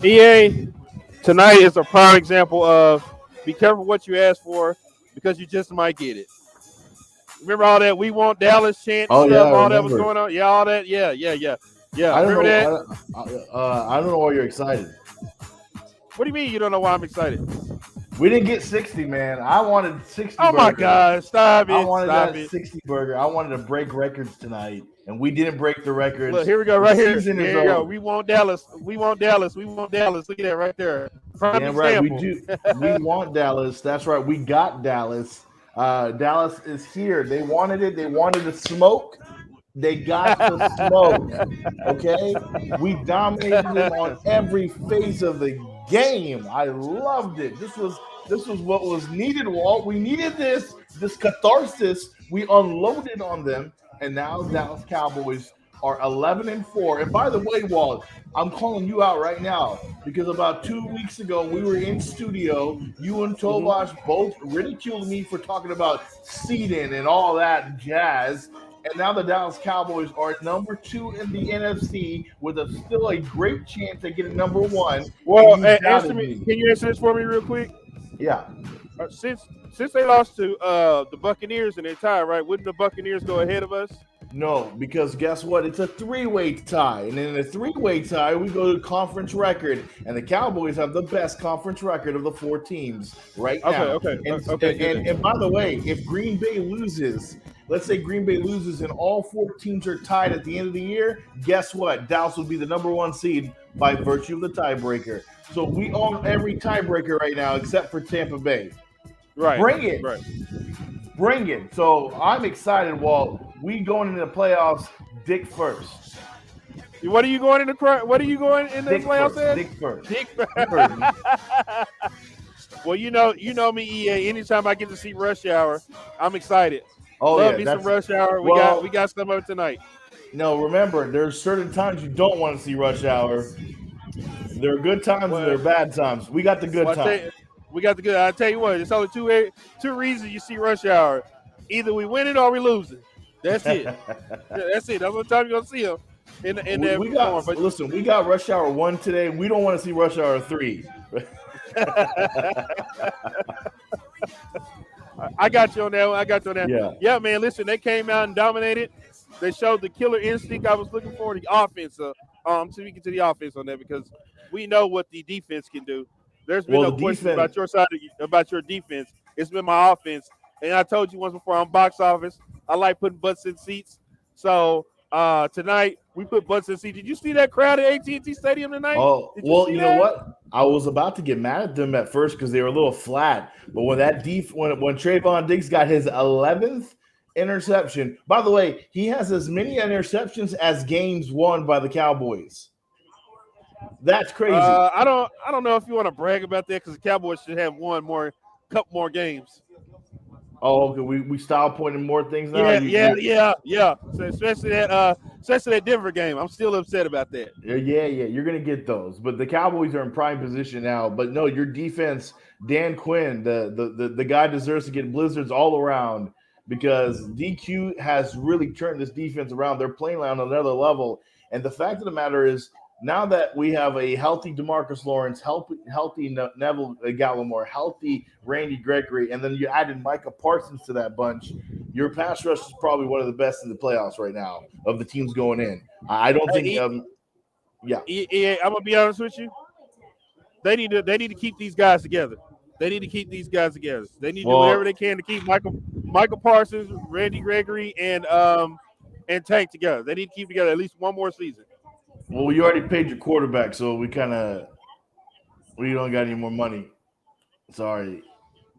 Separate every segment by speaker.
Speaker 1: EA, tonight is a prime example of be careful what you ask for because you just might get it. Remember all that "We Want Dallas" chant and stuff, all that was going on? Yeah, all that. Yeah.
Speaker 2: I don't
Speaker 1: remember
Speaker 2: know,
Speaker 1: that?
Speaker 2: I don't know why you're excited.
Speaker 1: What do you mean you don't know why I'm excited?
Speaker 2: We didn't get 60, man. I wanted 60
Speaker 1: Oh,
Speaker 2: burger.
Speaker 1: my God. Stop it.
Speaker 2: I wanted
Speaker 1: Stop
Speaker 2: that
Speaker 1: it.
Speaker 2: 60 burger. I wanted to break records tonight, and we didn't break the records.
Speaker 1: Look, here we go, right here.
Speaker 2: Season is
Speaker 1: Here we go.
Speaker 2: over.
Speaker 1: We want Dallas. We want Dallas. We want Dallas. Look at that right there. Prime
Speaker 2: Damn right,
Speaker 1: example.
Speaker 2: we do. We want Dallas. That's right. We got Dallas. Dallas is here. They wanted it. They wanted the smoke. They got the smoke. Okay, we dominated them on every phase of the game. I loved it. This was what was needed, Walt. We needed this catharsis. We unloaded on them, and now Dallas Cowboys are 11-4. And by the way, Walt, I'm calling you out right now because about 2 weeks ago we were in studio. You and Tovash both ridiculed me for talking about seeding and all that jazz. And now the Dallas Cowboys are number 2 in the NFC with still a great chance at getting number 1.
Speaker 1: Well, answer me. Can you answer this for me real quick?
Speaker 2: Yeah.
Speaker 1: Since they lost to the Buccaneers and they tied, right? Wouldn't the Buccaneers go ahead of us?
Speaker 2: No, because guess what? It's a 3-way tie. And in a 3-way tie, we go to conference record. And the Cowboys have the best conference record of the 4 teams right now.
Speaker 1: Okay.
Speaker 2: And by the way, if Green Bay loses, let's say Green Bay loses and all 4 teams are tied at the end of the year, guess what? Dallas will be the number 1 seed by virtue of the tiebreaker. So we own every tiebreaker right now except for Tampa Bay.
Speaker 1: Right.
Speaker 2: Bring it.
Speaker 1: Right.
Speaker 2: Bring it. So I'm excited, Walt. We going into the playoffs dick first.
Speaker 1: What are you going in the playoffs at?
Speaker 2: Dick first.
Speaker 1: Well, you know me, EA. Anytime I get to see Rush Hour, I'm excited.
Speaker 2: Oh,
Speaker 1: Love me some Rush Hour. We got some of it tonight.
Speaker 2: No, remember, there's certain times you don't want to see Rush Hour. There are good times and there are bad times. We got the good times.
Speaker 1: We got the good. I tell you what, it's only two reasons you see Rush Hour. Either we win it or we lose it. That's it. That's it. That's what time you're gonna see them.
Speaker 2: Listen, we got Rush Hour 1 today. We don't want to see Rush Hour 3.
Speaker 1: I got you on that one. Yeah, man. Listen, they came out and dominated. They showed the killer instinct I was looking for. The offense. Speaking to the offense on that because we know what the defense can do. There's been no question about your side, about your defense. It's been my offense. And I told you once before, I'm box office. I like putting butts in seats. So tonight we put butts in seats. Did you see that crowd at AT&T Stadium tonight?
Speaker 2: Oh, well, you know what? I was about to get mad at them at first because they were a little flat. But when when Trevon Diggs got his 11th interception, by the way, he has as many interceptions as games won by the Cowboys. That's crazy.
Speaker 1: I don't know if you want to brag about that because the Cowboys should have won couple more games.
Speaker 2: Oh, okay. We style pointing more things now.
Speaker 1: Yeah. So especially that Denver game. I'm still upset about that.
Speaker 2: Yeah. You're gonna get those, but the Cowboys are in prime position now. But no, your defense, Dan Quinn, the guy deserves to get blizzards all around because DQ has really turned this defense around. They're playing on another level, and the fact of the matter is, now that we have a healthy DeMarcus Lawrence, healthy Neville Gallimore, healthy Randy Gregory, and then you added Micah Parsons to that bunch, your pass rush is probably one of the best in the playoffs right now of the teams going in. I don't think I'm gonna
Speaker 1: be honest with you. They need to keep these guys together. They need to do whatever they can to keep Michael Parsons, Randy Gregory, and Tank together. They need to keep together at least one more season.
Speaker 2: Well, you already paid your quarterback, so we don't got any more money. Sorry.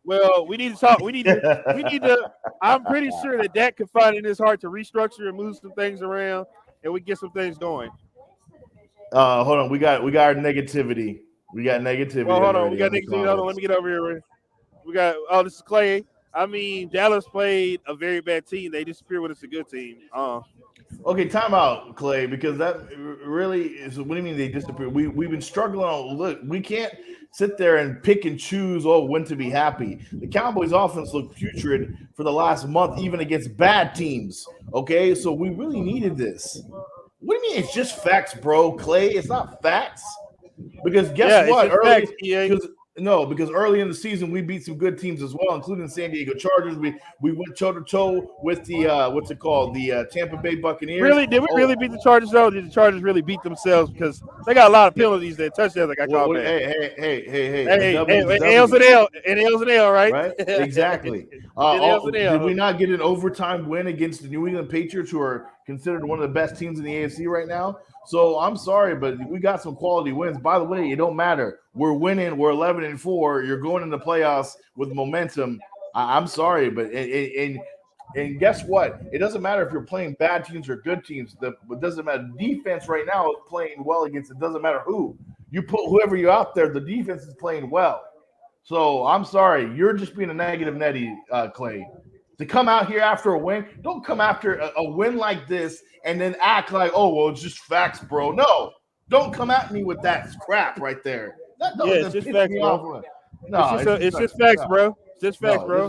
Speaker 1: Well, we need to talk. We need to. I'm pretty sure that Dak could find in his heart to restructure and move some things around, and we get some things going.
Speaker 2: Hold on. We got our negativity. We got negativity.
Speaker 1: Well, hold on. We got negativity. Hold on. Let me get over here. We got. Oh, this is Clay. I mean, Dallas played a very bad team. They disappeared when it's a good team.
Speaker 2: Okay, time out, Clay, because that really is. What do you mean they disappeared? We've been struggling. Look, we can't sit there and pick and choose when to be happy. The Cowboys' offense looked putrid for the last month, even against bad teams. Okay, so we really needed this. What do you mean? It's just facts, bro, Clay. It's not facts. Because guess what? Because early in the season we beat some good teams as well, including San Diego Chargers. We went toe to toe with the the Tampa Bay Buccaneers.
Speaker 1: Really? Did we really beat the Chargers though? Did the Chargers really beat themselves because they got a lot of penalties that touchdowns that got called back? Hey, L's and L, right?
Speaker 2: Right? Exactly. Did we not get an overtime win against the New England Patriots, who are considered one of the best teams in the AFC right now? So I'm sorry, but we got some quality wins. By the way, it don't matter. We're winning. We're 11-4. You're going into playoffs with momentum. I'm sorry, but and guess what? It doesn't matter if you're playing bad teams or good teams. It doesn't matter. Defense right now is playing well against. It doesn't matter who you put. Whoever you're out there, the defense is playing well. So I'm sorry. You're just being a negative Nettie, Clay. To come out here after a win, don't come after a win like this and then act like, oh, well, it's just facts, bro. No, don't come at me with that crap right there.
Speaker 1: It's just facts, bro. No, it's just facts, bro. It's just facts, bro.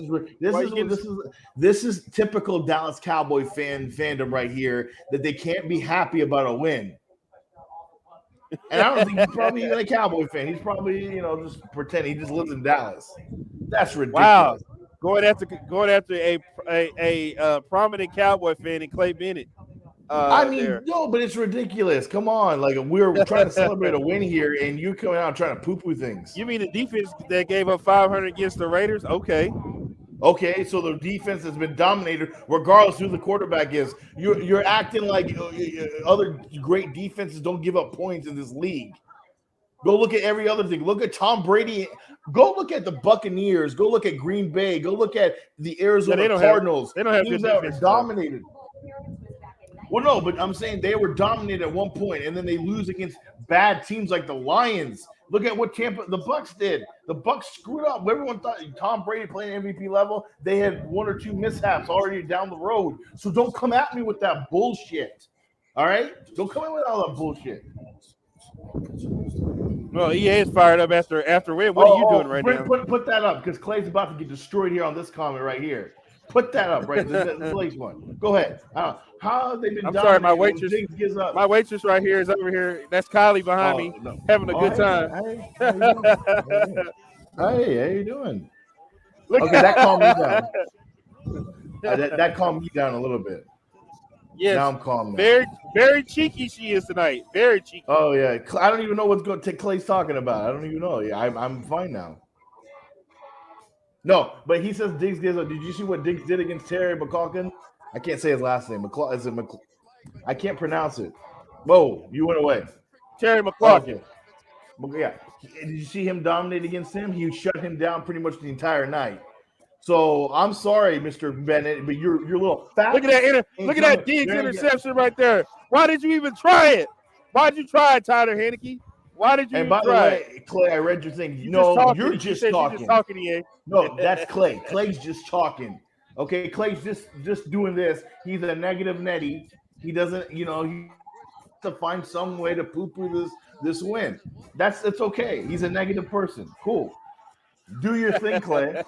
Speaker 2: This is typical Dallas Cowboy fandom right here, that they can't be happy about a win. And I don't think he's probably even a Cowboy fan. He's probably, just pretending he just lives in Dallas. That's ridiculous.
Speaker 1: Wow. Going after a prominent Cowboy fan in Clay Bennett.
Speaker 2: No, but it's ridiculous. Come on, like we're trying to celebrate a win here, and you coming out and trying to poo-poo things.
Speaker 1: You mean the defense that gave up 500 against the Raiders? Okay,
Speaker 2: so the defense has been dominated, regardless who the quarterback is. You're acting like other great defenses don't give up points in this league. Go look at every other thing. Look at Tom Brady. Go look at the Buccaneers. Go look at Green Bay. Go look at the Arizona Cardinals.
Speaker 1: They don't have good defense.
Speaker 2: Dominated. Well, no, but I'm saying they were dominated at one point, and then they lose against bad teams like the Lions. Look at what the Bucs did. The Bucs screwed up. Everyone thought Tom Brady playing MVP level. They had one or two mishaps already down the road. So don't come at me with that bullshit. All right? Don't come in with all that bullshit. Well,
Speaker 1: EA is fired up after win. What are you doing right now?
Speaker 2: Put that up, because Clay's about to get destroyed here on this comment right here. Put that up, right? This Clay's one. Go ahead. How have they been?
Speaker 1: I'm sorry, my waitress right here is over here. That's Kylie behind me, having a good time.
Speaker 2: Hey, how you doing? Okay, that calmed me down. That calmed me down a little bit.
Speaker 1: Yes.
Speaker 2: Now I'm calm now.
Speaker 1: Very, very cheeky she is tonight. Very cheeky.
Speaker 2: Oh yeah, I don't even know what's going to Clay's talking about. I don't even know. Yeah, I'm fine now. No, but he says Diggs gives. Did you see what Diggs did against Terry McCalkin? I can't say his last name. Is it I can't pronounce it. Whoa, you went away.
Speaker 1: Terry McCarthy.
Speaker 2: Okay. Yeah. Did you see him dominate against him? He shut him down pretty much the entire night. So I'm sorry, Mr. Bennett, but you're a little fat.
Speaker 1: Look at that Diggs interception right there. Why did you even try it? Why did you try it, Tyler Heineke? Why did you
Speaker 2: And by the way, Clay, I read your thing. You're just talking.
Speaker 1: EA.
Speaker 2: No, that's Clay. Clay's just talking. Okay, Clay's just doing this. He's a negative Nettie. He doesn't, he to find some way to poo-poo this win. It's okay. He's a negative person. Cool. Do your thing, Clay.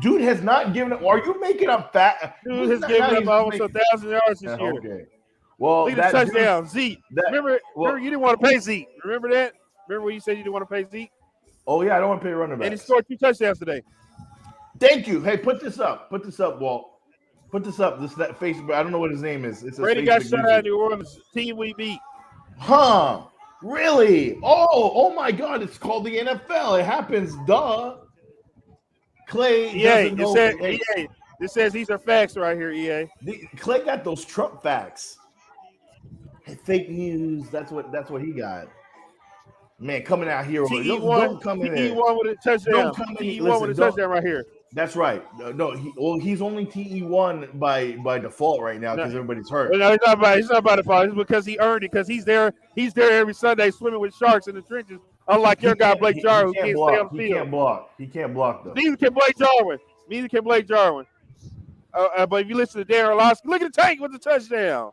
Speaker 2: Dude has not given up. Are you making up fat?
Speaker 1: Dude has given up almost 1,000 yards this year.
Speaker 2: Okay. Well,
Speaker 1: look at the touchdown, Zeke. Remember, you didn't want to pay Zeke. Remember that? Remember when you said you didn't want to pay Zeke?
Speaker 2: Oh yeah, I don't want to pay running back.
Speaker 1: And he scored 2 touchdowns today.
Speaker 2: Thank you. Hey, put this up, Walt. Put this up. That Facebook. I don't know what his name is. It's
Speaker 1: Brady got shut out of New Orleans. Team we beat.
Speaker 2: Huh? Really? Oh my God! It's called the NFL. It happens. Duh. Clay.
Speaker 1: EA. This says these are facts right here. EA.
Speaker 2: Clay got those Trump facts. Fake news. That's what he got. Man, coming out here. Don't come in there.
Speaker 1: TE1 with a touchdown. TE1 with a touchdown right here.
Speaker 2: That's right. No, he's only TE1 by default right now because everybody's hurt.
Speaker 1: No, it's not by default. It's because he earned it because he's there every Sunday swimming with sharks in the trenches. Unlike your guy Blake Jarwin, who can't stay on the field.
Speaker 2: He can't block though.
Speaker 1: Neither can Blake Jarwin. But if you listen to Darren Orlovsky, look at the tank with the touchdown.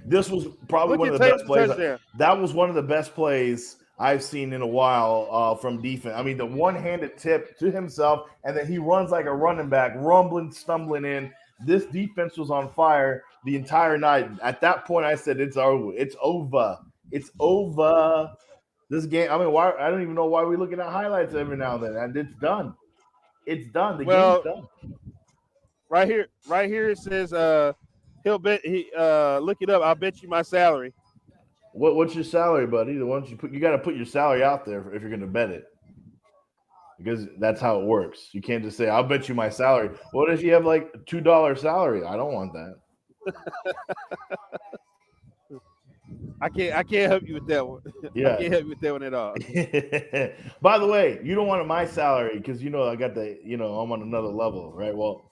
Speaker 2: This was probably one of the best plays. That was one of the best plays I've seen in a while from defense. I mean, the one-handed tip to himself, and then he runs like a running back, rumbling, stumbling in. This defense was on fire the entire night. At that point, I said, it's over. It's over. It's over. This game, I mean, why? I don't even know why we're looking at highlights every now and then. And it's done. It's done. The game's done.
Speaker 1: Right here it says he'll bet look it up. I'll bet you my salary.
Speaker 2: What's your salary, buddy? The ones you got to put your salary out there if you're going to bet it, because that's how it works. You can't just say, "I'll bet you my salary." What if you have like $2 salary? I don't want that.
Speaker 1: I can't help you with that one.
Speaker 2: Yeah,
Speaker 1: I can't help you with that one at all.
Speaker 2: By the way, you don't want my salary because I got I'm on another level, right? Well.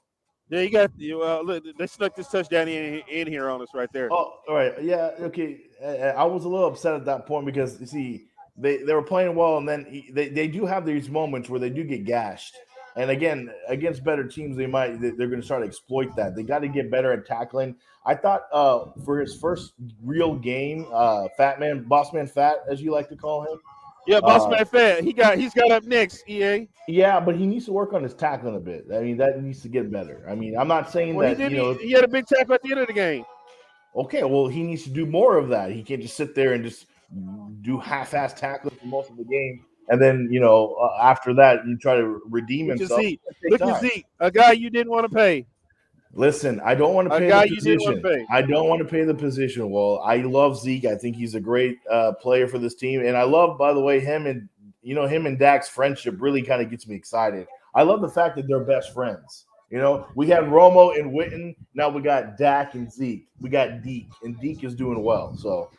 Speaker 1: Yeah, you got look, they snuck this touchdown in here on us right there.
Speaker 2: Oh, all right. Yeah, okay. I was a little upset at that point because, you see, they were playing well, and then they do have these moments where they do get gashed. And, again, against better teams, they're going to start to exploit that. They got to get better at tackling. I thought for his first real game, Boss Man Fat, as you like to call him.
Speaker 1: Yeah, Boss Man Fat. He's got up next, EA.
Speaker 2: Yeah, but he needs to work on his tackling a bit. I mean, that needs to get better. I mean, I'm not saying that
Speaker 1: he had a big tackle at the end of the game.
Speaker 2: Okay, well, he needs to do more of that. He can't just sit there and just do half-ass tackling for most of the game, and then after that you try to redeem himself.
Speaker 1: Look at Zeke, a guy you didn't want to pay.
Speaker 2: Listen, I don't want to pay the position. I don't want to pay the position. Well, I love Zeke. I think he's a great player for this team, and I love, by the way, him and Dak's friendship really kind of gets me excited. I love the fact that they're best friends. We had Romo and Witten. Now we got Dak and Zeke. We got Deke, and Deke is doing well. So,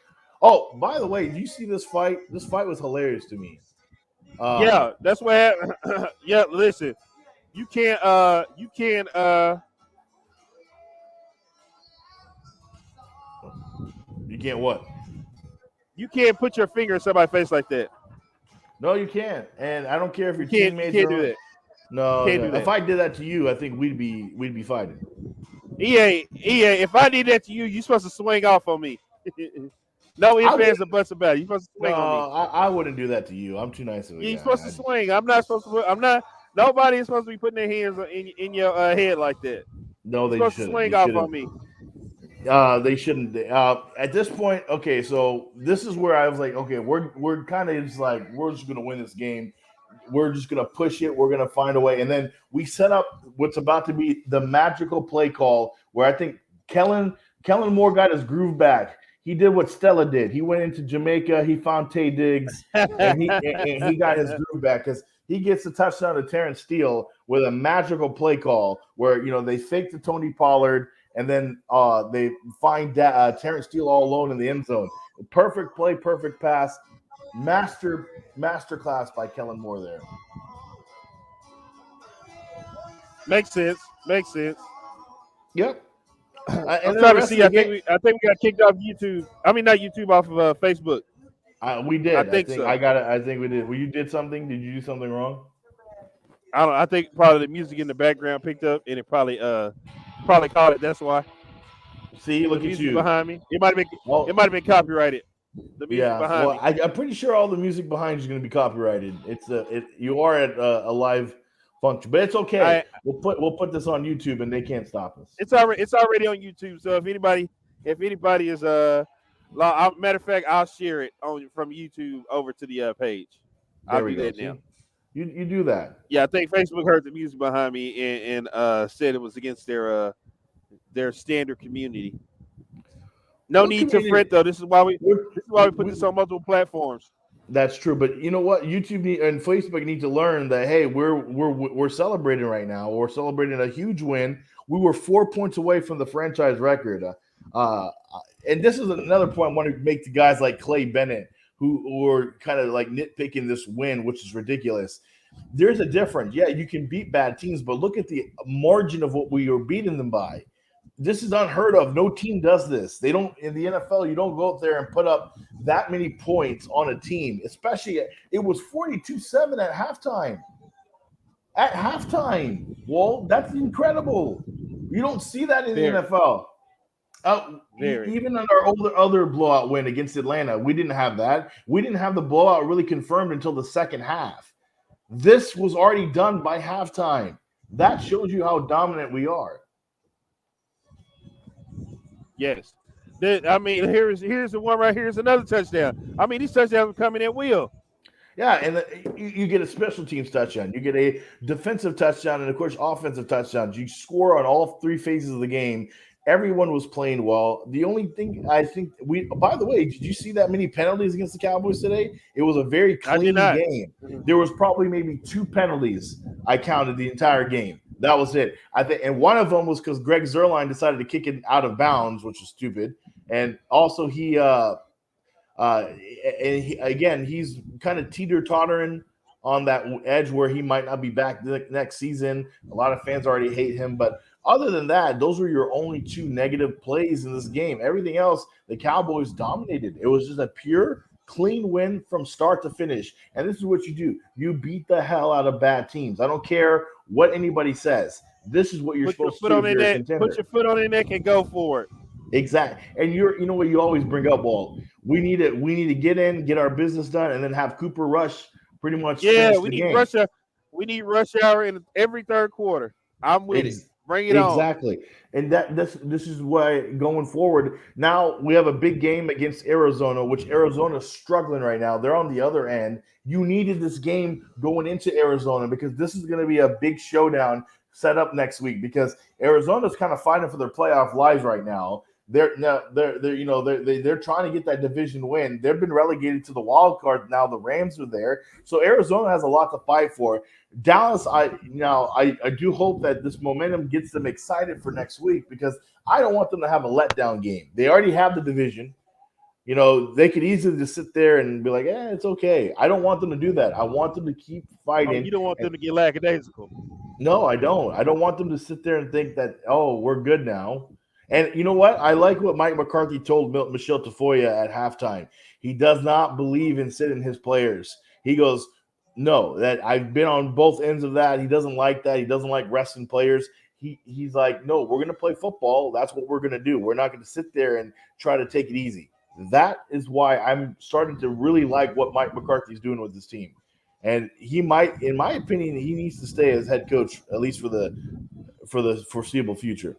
Speaker 2: by the way, did you see this fight? This fight was hilarious to me.
Speaker 1: Yeah, that's what happened. Yeah, listen, you can't.
Speaker 2: You can't what?
Speaker 1: You can't put your finger in somebody's face like that.
Speaker 2: No, you can't. And I don't care if your teammates
Speaker 1: can't do that.
Speaker 2: No, if I did that to you, I think we'd be fighting.
Speaker 1: EA, if I did that to you, you're supposed to swing off on me. No ifs, ands, or buts about it. You're supposed to swing on me.
Speaker 2: I wouldn't do that to you. I'm too nice of a guy.
Speaker 1: You're supposed to swing. I'm not supposed to. I'm not. Nobody is supposed to be putting their hands in your head like that.
Speaker 2: No, they
Speaker 1: shouldn't.
Speaker 2: To
Speaker 1: swing off on me.
Speaker 2: They shouldn't. At this point, okay, so this is where I was like, okay, we're kind of just like, we're just gonna win this game. We're just gonna push it. We're gonna find a way, and then we set up what's about to be the magical play call, where I think Kellen Moore got his groove back. He did what Stella did. He went into Jamaica. He found Tay Diggs, and he got his groove back because he gets a touchdown to Terrence Steele with a magical play call where they fake to Tony Pollard and then they find Terrence Steele all alone in the end zone. Perfect play, perfect pass, master class by Kellen Moore there.
Speaker 1: Makes sense.
Speaker 2: Yep.
Speaker 1: I'm trying to see. I think we got kicked off YouTube. I mean, not YouTube, off of Facebook.
Speaker 2: We did.
Speaker 1: I think so.
Speaker 2: I got it. I think we did. Well, you did something. Did you do something wrong?
Speaker 1: I don't know. I think probably the music in the background picked up, and it probably caught it. That's why.
Speaker 2: See, look at you
Speaker 1: behind me. It might have been copyrighted. The music behind me.
Speaker 2: I'm pretty sure all the music behind you is going to be copyrighted. You are at a live function, but it's okay. We'll put this on YouTube, and they can't stop us.
Speaker 1: It's already on YouTube. So if anybody is matter of fact, I'll share it from YouTube over to the page. I'll do that now.
Speaker 2: You do that.
Speaker 1: Yeah, I think Facebook heard the music behind me and said it was against their standard community. No need to fret though. This is why we put this on multiple platforms.
Speaker 2: That's true, but you know what? YouTube and Facebook need to learn that hey, we're celebrating right now. We're celebrating a huge win. We were 4 points away from the franchise record. And this is another point I want to make to guys like Clay Bennett, who are kind of like nitpicking this win, which is ridiculous. There's a difference. Yeah, you can beat bad teams, but look at the margin of what we are beating them by. This is unheard of. No team does this. They don't in the NFL. You don't go up there and put up that many points on a team, especially it was 42-7 at halftime. At halftime, well, that's incredible. You don't see that in the NFL. Even in our other blowout win against Atlanta, we didn't have that. We didn't have the blowout really confirmed until the second half. This was already done by halftime. That shows you how dominant we are.
Speaker 1: Yes. I mean, here's the one right here. Here's another touchdown. I mean, these touchdowns are coming at will.
Speaker 2: Yeah, and you get a special teams touchdown. You get a defensive touchdown and, of course, offensive touchdowns. You score on all three phases of the game. Everyone was playing well. The only thing I think by the way, did you see that many penalties against the Cowboys today? It was a very clean game. There was probably maybe 2 penalties I counted the entire game. That was it. I think, and one of them was because Greg Zuerlein decided to kick it out of bounds, which was stupid. And also he's kind of teeter-tottering on that edge where he might not be back next season. A lot of fans already hate him, but other than that, those were your only 2 negative plays in this game. Everything else, the Cowboys dominated. It was just a pure, clean win from start to finish. And this is what you do. You beat the hell out of bad teams. I don't care what anybody says. This is what you're supposed to do.
Speaker 1: Put your foot on their neck and go for it.
Speaker 2: Exactly. And you know what you always bring up, Walt. We need to get in, get our business done, and then have Cooper Rush pretty much.
Speaker 1: Yeah, we need rush hour. We need rush hour in every third quarter. I'm with it. Bring it on.
Speaker 2: Exactly. And this is why going forward, now we have a big game against Arizona, which Arizona's struggling right now. They're on the other end. You needed this game going into Arizona because this is going to be a big showdown set up next week because Arizona's kind of fighting for their playoff lives right now. They're trying to get that division win. They've been relegated to the wild card now. The Rams are there, so Arizona has a lot to fight for. Dallas, I do hope that this momentum gets them excited for next week because I don't want them to have a letdown game. They already have the division. They could easily just sit there and be like, it's okay. I don't want them to do that. I want them to keep fighting.
Speaker 1: You don't want them to get lackadaisical.
Speaker 2: No, I don't. I don't want them to sit there and think that, we're good now. And you know what? I like what Mike McCarthy told Michelle Tafoya at halftime. He does not believe in sitting his players. He goes, no, that I've been on both ends of that. He doesn't like that. He doesn't like resting players. He's like, no, we're going to play football. That's what we're going to do. We're not going to sit there and try to take it easy. That is why I'm starting to really like what Mike McCarthy's doing with his team. And he might, in my opinion, he needs to stay as head coach, at least for the foreseeable future.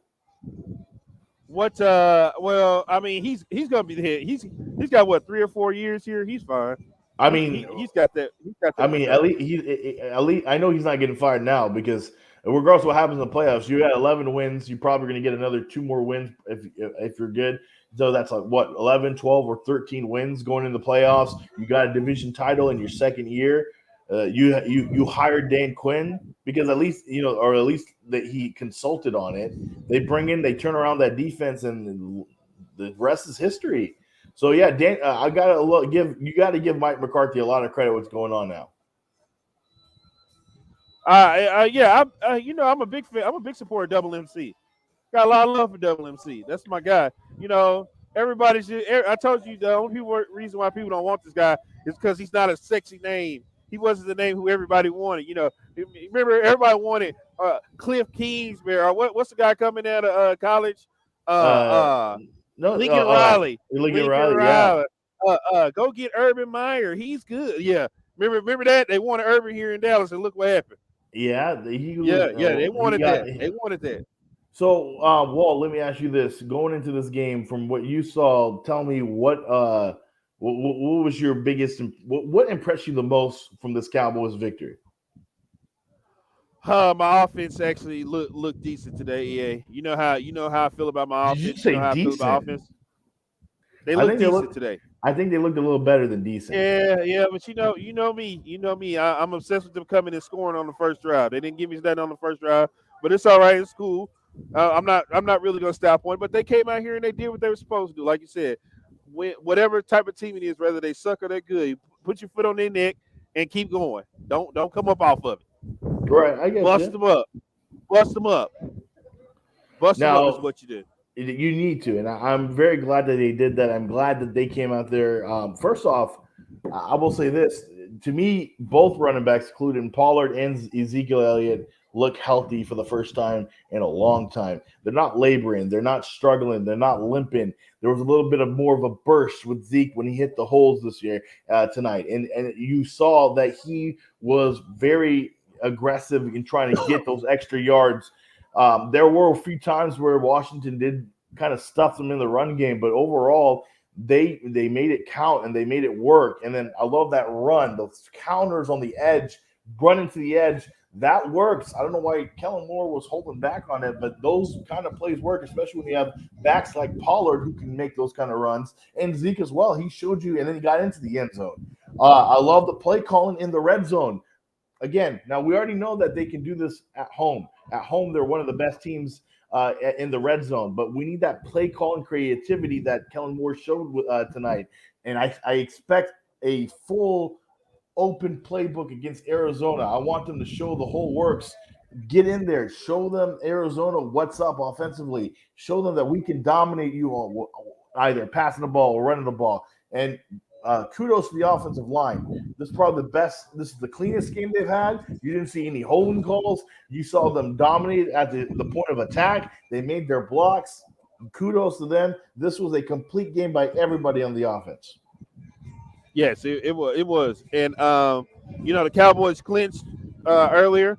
Speaker 1: Well, I mean, he's gonna be the head. He's got what 3 or 4 years here. He's fine.
Speaker 2: I mean,
Speaker 1: he's got that.
Speaker 2: I mean, at least I know he's not getting fired now because And regardless of what happens in the playoffs, you got 11 wins. You're probably going to get another 2 more wins if you're good. So that's like what, 11, 12, or 13 wins going into the playoffs. You got a division title in your second year. You hired Dan Quinn because at least or at least that he consulted on it. They turn around that defense, and the rest is history. So yeah, Dan, I gotta give Mike McCarthy a lot of credit. What's going on now?
Speaker 1: I'm a big fan. I'm a big supporter of Double MC. Got a lot of love for Double MC. That's my guy. Everybody should. I told you the only reason why people don't want this guy is because he's not a sexy name. He wasn't the name who everybody wanted. Remember everybody wanted Cliff Kingsbury or what's the guy coming out of college? Lincoln Riley.
Speaker 2: Lincoln Riley.
Speaker 1: Yeah. Go get Urban Meyer. He's good. Yeah. Remember that they wanted Urban here in Dallas, and look what happened.
Speaker 2: Yeah.
Speaker 1: They wanted that. They wanted that.
Speaker 2: So, Walt, let me ask you this: going into this game, from what you saw, tell me what was your biggest? What impressed you the most from this Cowboys victory?
Speaker 1: My offense actually looked decent today. EA, you know how I feel about my offense.
Speaker 2: Did you say
Speaker 1: how
Speaker 2: decent?
Speaker 1: I feel about offense. They look decent today.
Speaker 2: I think they looked a little better than decent.
Speaker 1: Yeah, but you know me. I'm obsessed with them coming and scoring on the first drive. They didn't give me that on the first drive, but it's all right. It's cool. I'm not really gonna stop on it, but they came out here and they did what they were supposed to do. Like you said, whatever type of team it is, whether they suck or they're good, you put your foot on their neck and keep going. Don't come up off of it.
Speaker 2: Right, I guess.
Speaker 1: Bust them up. Bust them up is what you did.
Speaker 2: You need to, and I'm very glad that they did that. I'm glad that they came out there. First off, I will say this: to me, both running backs, including Pollard and Ezekiel Elliott, look healthy for the first time in a long time. They're not laboring. They're not struggling. They're not limping. There was a little bit of more of a burst with Zeke when he hit the holes this year tonight, and you saw that he was very aggressive in trying to get those extra yards. There were a few times where Washington did kind of stuff them in the run game, but overall they made it count and they made it work. And then I love that run, those counters on the edge, running to the edge. That works. I don't know why Kellen Moore was holding back on it, but those kind of plays work, especially when you have backs like Pollard who can make those kind of runs, and Zeke as well. He showed you, and then he got into the end zone. I love the play calling in the red zone. Again, now we already know that they can do this at home. At home, they're one of the best teams in the red zone, but we need that play calling creativity that Kellen Moore showed tonight. And I expect a full open playbook against Arizona. I want them to show the whole works. Get in there. Show them, Arizona, what's up offensively. Show them that we can dominate you on either passing the ball or running the ball. And kudos to the offensive line. This is probably the best. This is the cleanest game they've had. You didn't see any holding calls. You saw them dominate at the point of attack. They made their blocks. Kudos to them. This was a complete game by everybody on the offense.
Speaker 1: Yes, it was. And, the Cowboys clinched earlier,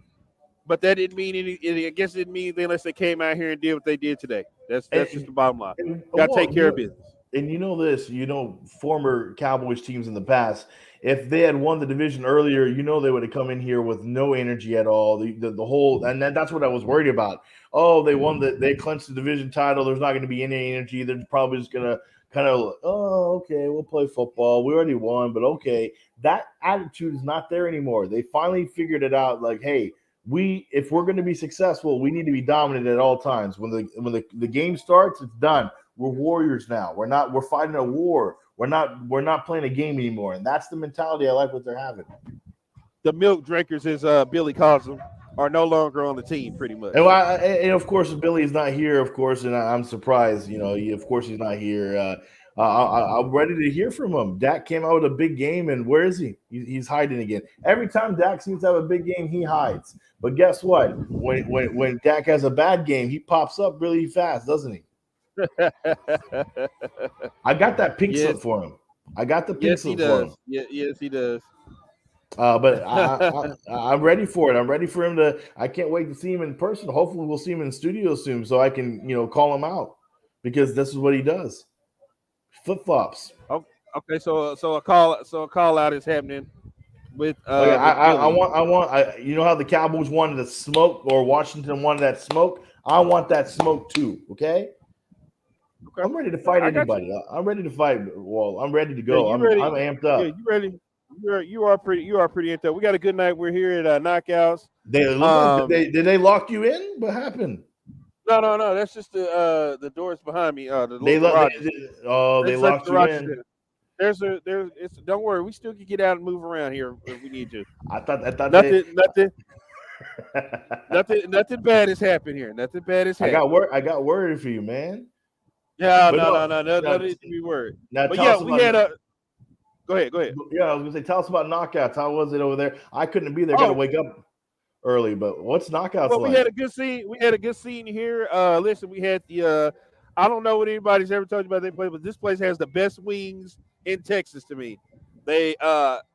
Speaker 1: but that didn't mean anything. I guess it didn't mean anything unless they came out here and did what they did today. That's just the bottom line. Got to take care of business.
Speaker 2: And former Cowboys teams in the past, if they had won the division earlier, they would have come in here with no energy at all. The whole, and that's what I was worried about. Oh, they clinched the division title. There's not going to be any energy. They're probably just going to kind of, okay, we'll play football. We already won, but okay. That attitude is not there anymore. They finally figured it out. Like, hey, if we're going to be successful, we need to be dominant at all times. When the game starts, it's done. We're warriors now. We're fighting a war. We're not playing a game anymore. And that's the mentality I like what they're having.
Speaker 1: The milk drinkers, as Billy calls them, are no longer on the team, pretty much.
Speaker 2: And of course, Billy is not here, of course, and I'm surprised. Of course, he's not here. I'm ready to hear from him. Dak came out with a big game, and where is he? He's hiding again. Every time Dak seems to have a big game, he hides. But guess what? When Dak has a bad game, he pops up really fast, doesn't he? I got that pink slip for him. I got the pink slip for him.
Speaker 1: Yes, he does.
Speaker 2: But I'm ready for it. I'm ready for him to. I can't wait to see him in person. Hopefully, we'll see him in the studio soon, so I can, call him out, because this is what he does. Flip flops.
Speaker 1: Okay, so a call out is happening with
Speaker 2: I
Speaker 1: Philly.
Speaker 2: want you know how the Cowboys wanted the smoke or Washington wanted that smoke? I want that smoke too. Okay.
Speaker 1: Okay.
Speaker 2: I'm ready to fight
Speaker 1: I got you.
Speaker 2: anybody. I'm ready to fight. Well, I'm ready to
Speaker 1: Yeah,
Speaker 2: go.
Speaker 1: you
Speaker 2: I'm
Speaker 1: ready?
Speaker 2: amped
Speaker 1: Yeah,
Speaker 2: up.
Speaker 1: you ready? You are pretty into it. We got a good night. We're here at Knockouts.
Speaker 2: They look like did they lock you in? What happened?
Speaker 1: No. That's just the doors behind me. The
Speaker 2: They
Speaker 1: garages.
Speaker 2: they
Speaker 1: There's like
Speaker 2: locked
Speaker 1: the
Speaker 2: you
Speaker 1: garages
Speaker 2: in.
Speaker 1: there. It's don't worry. We still can get out and move around here if we need to.
Speaker 2: I thought
Speaker 1: Nothing
Speaker 2: they
Speaker 1: nothing bad has happened here. Nothing bad has happened.
Speaker 2: I got worried for you, man.
Speaker 1: Yeah,
Speaker 2: But no,
Speaker 1: no
Speaker 2: now,
Speaker 1: need to be worried.
Speaker 2: now
Speaker 1: But
Speaker 2: tell
Speaker 1: yeah,
Speaker 2: us
Speaker 1: we
Speaker 2: about
Speaker 1: had a. Go ahead.
Speaker 2: yeah, I was gonna say tell us about knockouts. How was it over there? I couldn't be there, gotta
Speaker 1: Oh,
Speaker 2: wake up early, but what's knockouts
Speaker 1: well, we
Speaker 2: like?
Speaker 1: had a good scene. We had a good scene here. Listen, we had the. I don't know what anybody's ever told you about their place, but this place has the best wings in Texas to me. They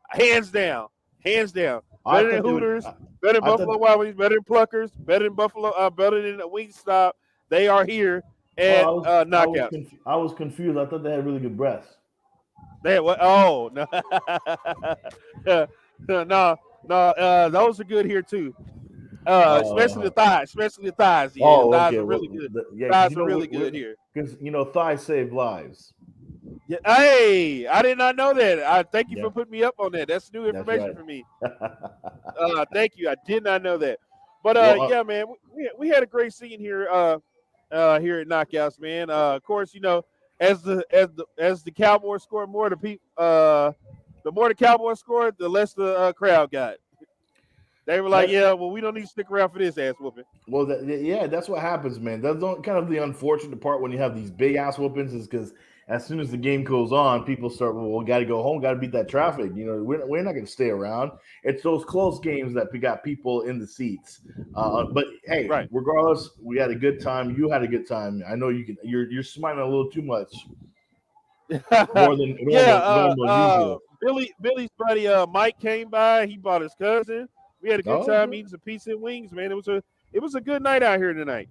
Speaker 1: hands down,
Speaker 2: I
Speaker 1: better than
Speaker 2: thought they would
Speaker 1: Hooters, better than
Speaker 2: I thought
Speaker 1: Buffalo Wild Wings, better than Pluckers, better than Buffalo, better than Wingstop. They are here at Knockouts.
Speaker 2: I was confused. I thought they had really good breasts.
Speaker 1: They had what? Oh no, those are good here too. Especially the thighs. Yeah, the
Speaker 2: Oh,
Speaker 1: thighs
Speaker 2: okay.
Speaker 1: are
Speaker 2: Well,
Speaker 1: really good.
Speaker 2: yeah, because
Speaker 1: Thighs are really good here.
Speaker 2: thighs save lives.
Speaker 1: Yeah. Hey, I did not know that. I thank you
Speaker 2: Yeah,
Speaker 1: for putting me up on that. That's new
Speaker 2: that's
Speaker 1: information
Speaker 2: right.
Speaker 1: for me. Thank you. I did not know that. But
Speaker 2: Well,
Speaker 1: yeah, man, we had a great scene here here at Knockouts, man. Of course, you know, as the Cowboys scored more, the more the Cowboys scored, the less the crowd got. They were like,
Speaker 2: that
Speaker 1: yeah, well, we don't need to stick around for this ass whooping.
Speaker 2: well, yeah, that's what happens, man. That's kind of the unfortunate part when you have these big ass whoopings is because as soon as the game goes on, people start, well, we got to go home, got to beat that traffic. You know, we're not going to stay around. It's those close games that we got people in the seats. But hey,
Speaker 1: Right.
Speaker 2: regardless, we had a good time. You had a good time. I know you can. You're smiling a little too much, more than
Speaker 1: Yeah,
Speaker 2: normal usual.
Speaker 1: Billy's buddy Mike came by. He brought his cousin. We had a good
Speaker 2: Oh,
Speaker 1: time
Speaker 2: okay.
Speaker 1: eating some pizza and wings, man. It was a good night out here tonight.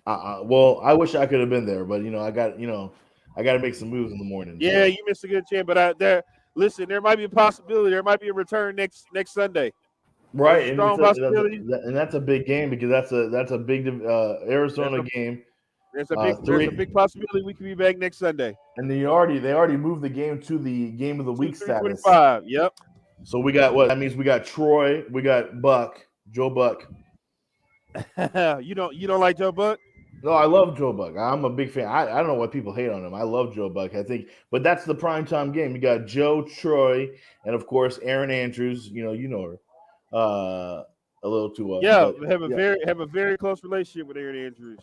Speaker 2: Well, I wish I could have been there, but I got to make some moves in the morning.
Speaker 1: Yeah,
Speaker 2: So
Speaker 1: you missed a good chance, but listen, there might be a possibility. There might be a return next Sunday. There's a
Speaker 2: right, and
Speaker 1: strong possibility.
Speaker 2: that's a big game because that's a big
Speaker 1: There's
Speaker 2: Arizona
Speaker 1: a
Speaker 2: game.
Speaker 1: there's a big possibility we could be back next Sunday.
Speaker 2: And they already moved the game to the game of the week status.
Speaker 1: 3:25. Yep.
Speaker 2: So we got what that means. We got Troy, we got Joe Buck.
Speaker 1: you don't like Joe Buck?
Speaker 2: No, I love Joe Buck. I'm a big fan. I don't know why people hate on him. I love Joe Buck. I think, but that's the primetime game. You got Joe, Troy, and of course Aaron Andrews. You know her. A little too
Speaker 1: Yeah,
Speaker 2: but
Speaker 1: have a very close relationship with Aaron Andrews.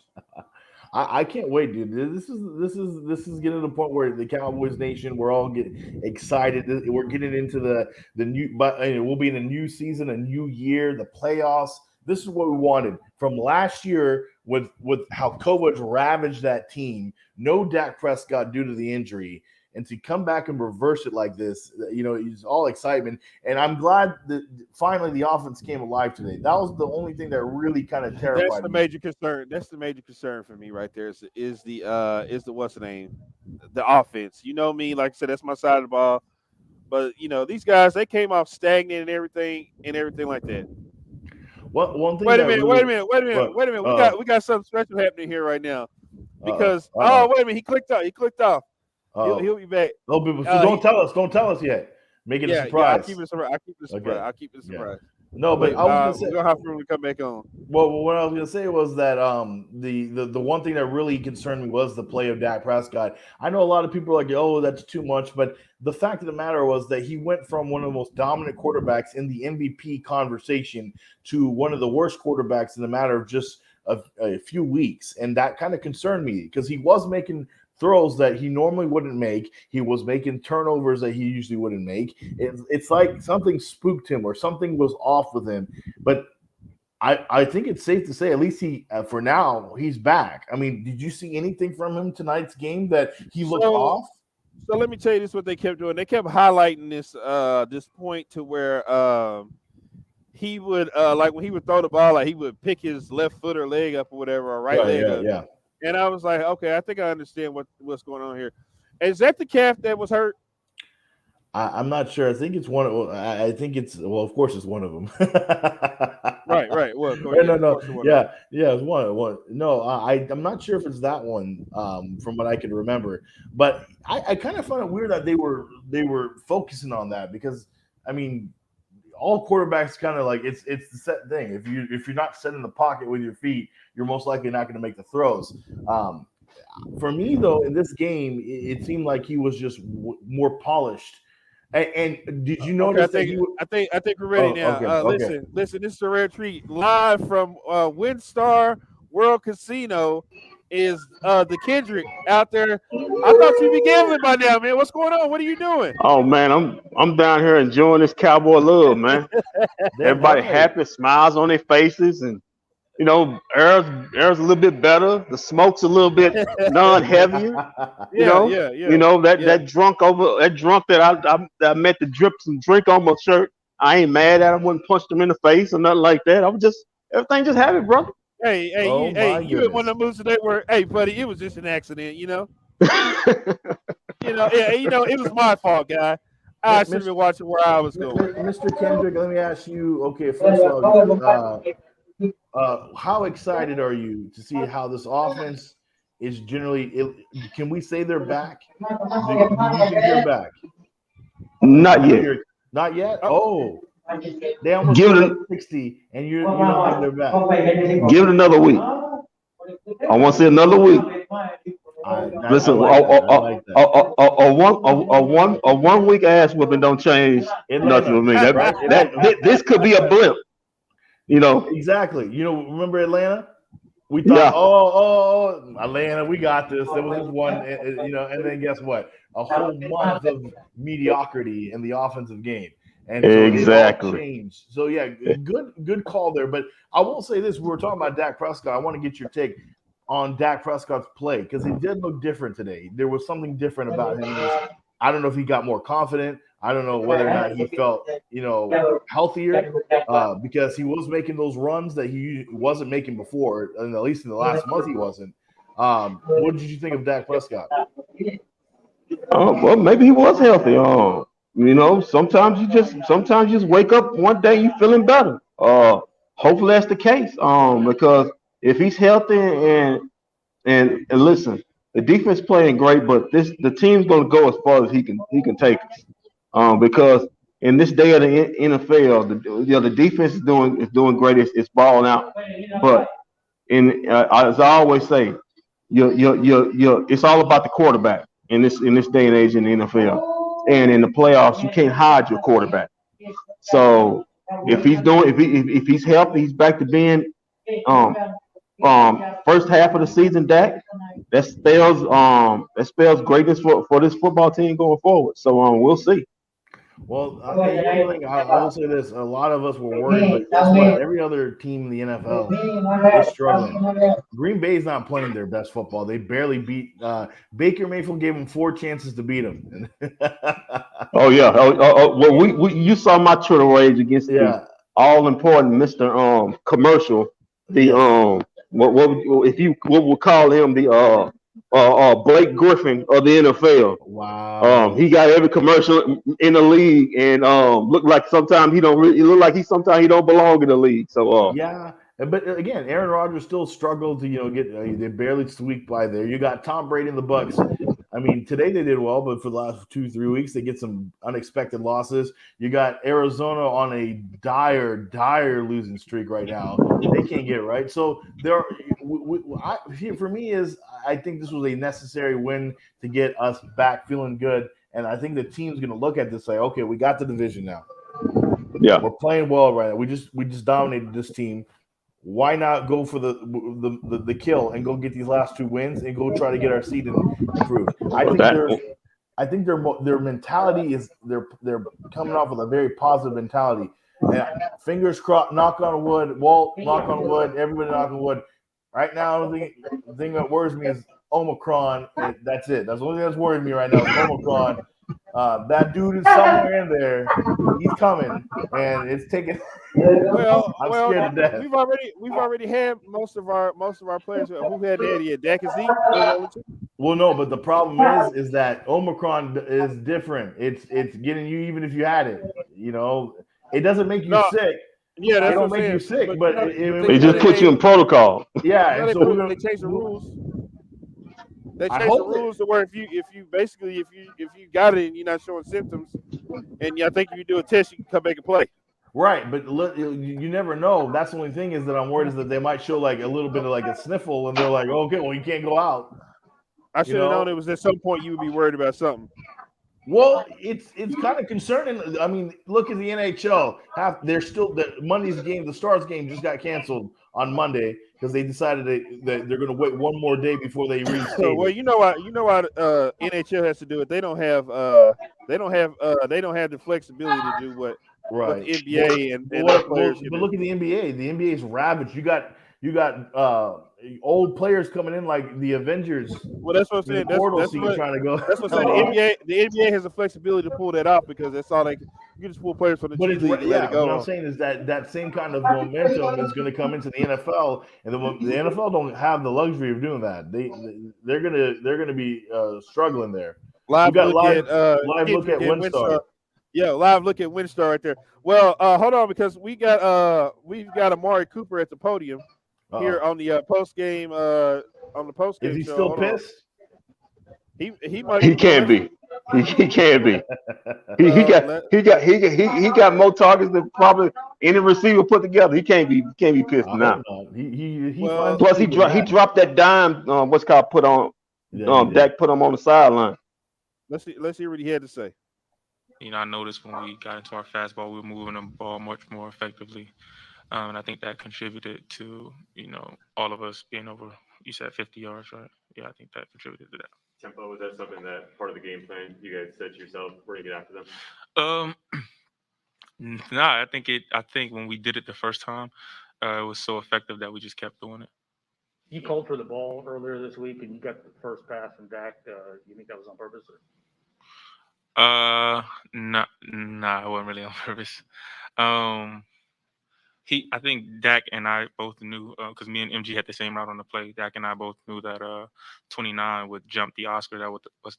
Speaker 2: I can't wait, dude. This is getting to the point where the Cowboys Nation, we're all getting excited. We're getting into the new, but we'll be in a new season, a new year, the playoffs. This is what we wanted from last year with how COVID ravaged that team. No Dak Prescott due to the injury, and to come back and reverse it like this, it's all excitement. And I'm glad that finally the offense came alive today. That was the only thing that really kind of terrified me.
Speaker 1: That's the major concern. That's the major concern for me right there. Is the what's the name? The offense. You know me, like I said, that's my side of the ball. But these guys, they came off stagnant and everything like that.
Speaker 2: One thing.
Speaker 1: Wait a minute. We got something special happening here right now. Because wait a minute, he clicked off. He'll be back.
Speaker 2: No, people. So don't tell us yet. Make it a surprise.
Speaker 1: Yeah, I'll keep it a surprise.
Speaker 2: Okay.
Speaker 1: I'll keep it a surprise.
Speaker 2: No, but I was gonna say,
Speaker 1: we're gonna have for him to come back on.
Speaker 2: Well, what I was gonna say was that the one thing that really concerned me was the play of Dak Prescott. I know a lot of people are like, oh, that's too much, but the fact of the matter was that he went from one of the most dominant quarterbacks in the MVP conversation to one of the worst quarterbacks in a matter of just a few weeks, and that kind of concerned me because he was making throws that he normally wouldn't make. He was making turnovers that he usually wouldn't make. It's like something spooked him or something was off with him. But I think it's safe to say, at least he, for now, he's back. I mean, did you see anything from him tonight's game that he looked off?
Speaker 1: So let me tell you this: what they kept doing. They kept highlighting this point to where he would like when he would throw the ball, like he would pick his left foot or leg up or whatever, or right leg up.
Speaker 2: Yeah.
Speaker 1: And I was like, okay, I think I understand what's going on here. Is that the calf that was hurt?
Speaker 2: I'm not sure. I think it's one. I think it's of course it's one of them.
Speaker 1: Right. Well,
Speaker 2: no. Yeah, it's one. No, I'm not sure if it's that one. From what I can remember, but I kind of found it weird that they were focusing on that because I mean, all quarterbacks kind of like it's the set thing. If you're not set in the pocket with your feet, you're most likely not going to make the throws. For me though, in this game, it seemed like he was just more polished. And did you notice
Speaker 1: I think we're ready now.
Speaker 2: Okay.
Speaker 1: Listen. This is a rare treat. Live from WinStar World Casino is the Kendrick out there. I thought you'd be gambling by now, man. What's going on? What are you doing?
Speaker 3: Oh man, I'm down here enjoying this Cowboy love, man. Everybody happy, smiles on their faces, and you know, air's a little bit better. The smoke's a little bit non-heavier. That drunk that I met to drip some drink on my shirt. I ain't mad at him. Wouldn't punch him in the face or nothing like that. Everything just happy, brother.
Speaker 1: Hey, you had one of the moves today where, hey, buddy, it was just an accident, you know. It was my fault, guy. I should have been watching where I was going.
Speaker 2: Mr. Kendrick, let me ask you. Okay, first of all, how excited are you to see how this offense is generally? Can we say they're back? Do you think they're back?
Speaker 3: Not yet.
Speaker 2: Not yet. Oh, they almost give it 60, and you don't think they're back.
Speaker 3: Give it another week. I want to see another week. Listen, a 1 week ass whipping don't change nothing with me. This could be a blip. You know
Speaker 2: exactly. Remember Atlanta? We thought, Atlanta, we got this. There was this one, and then guess what? A whole month of mediocrity in the offensive game, and so
Speaker 3: exactly
Speaker 2: changed. So yeah, good call there. But I will say this: we were talking about Dak Prescott. I want to get your take on Dak Prescott's play because he did look different today. There was something different about him. I don't know if he got more confident. I don't know whether or not he felt, healthier because he was making those runs that he wasn't making before, and at least in the last month he wasn't. What did you think of Dak Prescott?
Speaker 3: Well, maybe he was healthy. Sometimes you just wake up one day you feeling better. Hopefully that's the case. Because if he's healthy and listen, the defense playing great, but the team's going to go as far as he can take us. Because in this day of the NFL, the defense is doing great. It's balling out, but as I always say, it's all about the quarterback in this day and age in the NFL. And in the playoffs, you can't hide your quarterback. So if he's healthy, he's back to being first half of the season, Dak. That spells greatness for this football team going forward. So we'll see.
Speaker 2: Well, I will say this: a lot of us were worried, but guess what? Every other team in the NFL is struggling. Green Bay's not playing their best football. They barely beat Baker Mayfield. Gave them 4 chances to beat him.
Speaker 3: Oh yeah. Well, you saw my Twitter rage against the all important Mr. Commercial. The what we'll call him the Blake Griffin of the NFL.
Speaker 2: Wow.
Speaker 3: He got every commercial in the league, and look like sometimes he don't belong in the league. So
Speaker 2: yeah, but again, Aaron Rodgers still struggled to get they barely squeaked by there. You got Tom Brady and the Bucks. I mean, today they did well, but for the last 2-3 weeks they get some unexpected losses. You got Arizona on a dire losing streak right now. They can't get it right. So for me I think this was a necessary win to get us back feeling good, and I think the team's going to look at this and say, okay, we got the division now.
Speaker 3: Yeah,
Speaker 2: we're playing well right now. We just dominated this team. Why not go for the kill and go get these last 2 wins and go try to get our seed improved? I think their mentality is they're coming off with a very positive mentality. And fingers crossed, knock on wood, Walt, knock on wood, everybody knock on wood. Right now, the thing that worries me is Omicron. That's it. That's the only thing that's worrying me right now is Omicron. That dude is somewhere in there. He's coming, and it's taking.
Speaker 1: Well,
Speaker 2: I'm scared to death.
Speaker 1: we've already had most of our players who had that. Yeah, Dak and Zeke.
Speaker 2: Well, no, but the problem is that Omicron is different. It's getting you even if you had it. You know, it doesn't make you sick.
Speaker 1: Yeah, that's
Speaker 2: it don't
Speaker 1: what I'm
Speaker 2: make you
Speaker 1: saying.
Speaker 2: sick, but
Speaker 3: they just put you in protocol.
Speaker 2: Yeah, and so
Speaker 1: they changed the rules. They changed the rules to where if you got it and you're not showing symptoms, and I think if you do a test, you can come back and play.
Speaker 2: Right, but you never know. That's the only thing is that I'm worried is that they might show like a little bit of like a sniffle, and they're like, okay, well, you can't go out.
Speaker 1: I should have known it was at some point you would be worried about something.
Speaker 2: Well, it's kind of concerning. I mean, look at the NHL. They're still the Monday's game, the Stars game just got canceled on Monday because they decided that they're going to wait one more day before they reinstate.
Speaker 1: Well, you know why NHL has to do it. They don't have the flexibility to do what the NBA and players.
Speaker 2: But look at the NBA. The NBA is ravaged. You got old players coming in like the Avengers.
Speaker 1: Well, that's what I'm saying. That's
Speaker 2: trying to go.
Speaker 1: That's what I'm saying. The NBA has the flexibility to pull that off because that's all you can just pull players from the G League and let it go.
Speaker 2: What I'm saying is that same kind of momentum is going to come into the NFL, and the NFL don't have the luxury of doing that. They're gonna be struggling there.
Speaker 1: Live look at
Speaker 2: Winstar.
Speaker 1: Yeah, live look at Winstar right there. Well, hold on because we've got Amari Cooper at the podium here on the post game. On the post game,
Speaker 2: is he still pissed?
Speaker 1: He might.
Speaker 3: He can't be. He can't be. He got more targets than probably any receiver put together. He can't be pissed now. Plus he dropped that dime. What's called put on. Dak put him on the sideline.
Speaker 1: Let's see what he had to say.
Speaker 4: I noticed when we got into our fastball, we were moving the ball much more effectively. And I think that contributed to, all of us being over, you said 50 yards, right? Yeah, I think that contributed to that.
Speaker 5: Tempo, was that something that part of the game plan you guys said to yourself before you get after them?
Speaker 4: I think when we did it the first time, it was so effective that we just kept doing it.
Speaker 6: You called for the ball earlier this week and you got the first pass from Dak. You think that was on purpose?
Speaker 4: No, it wasn't really on purpose. I think Dak and I both knew because me and MG had the same route on the play. Dak and I both knew that 29 would jump the Oscar.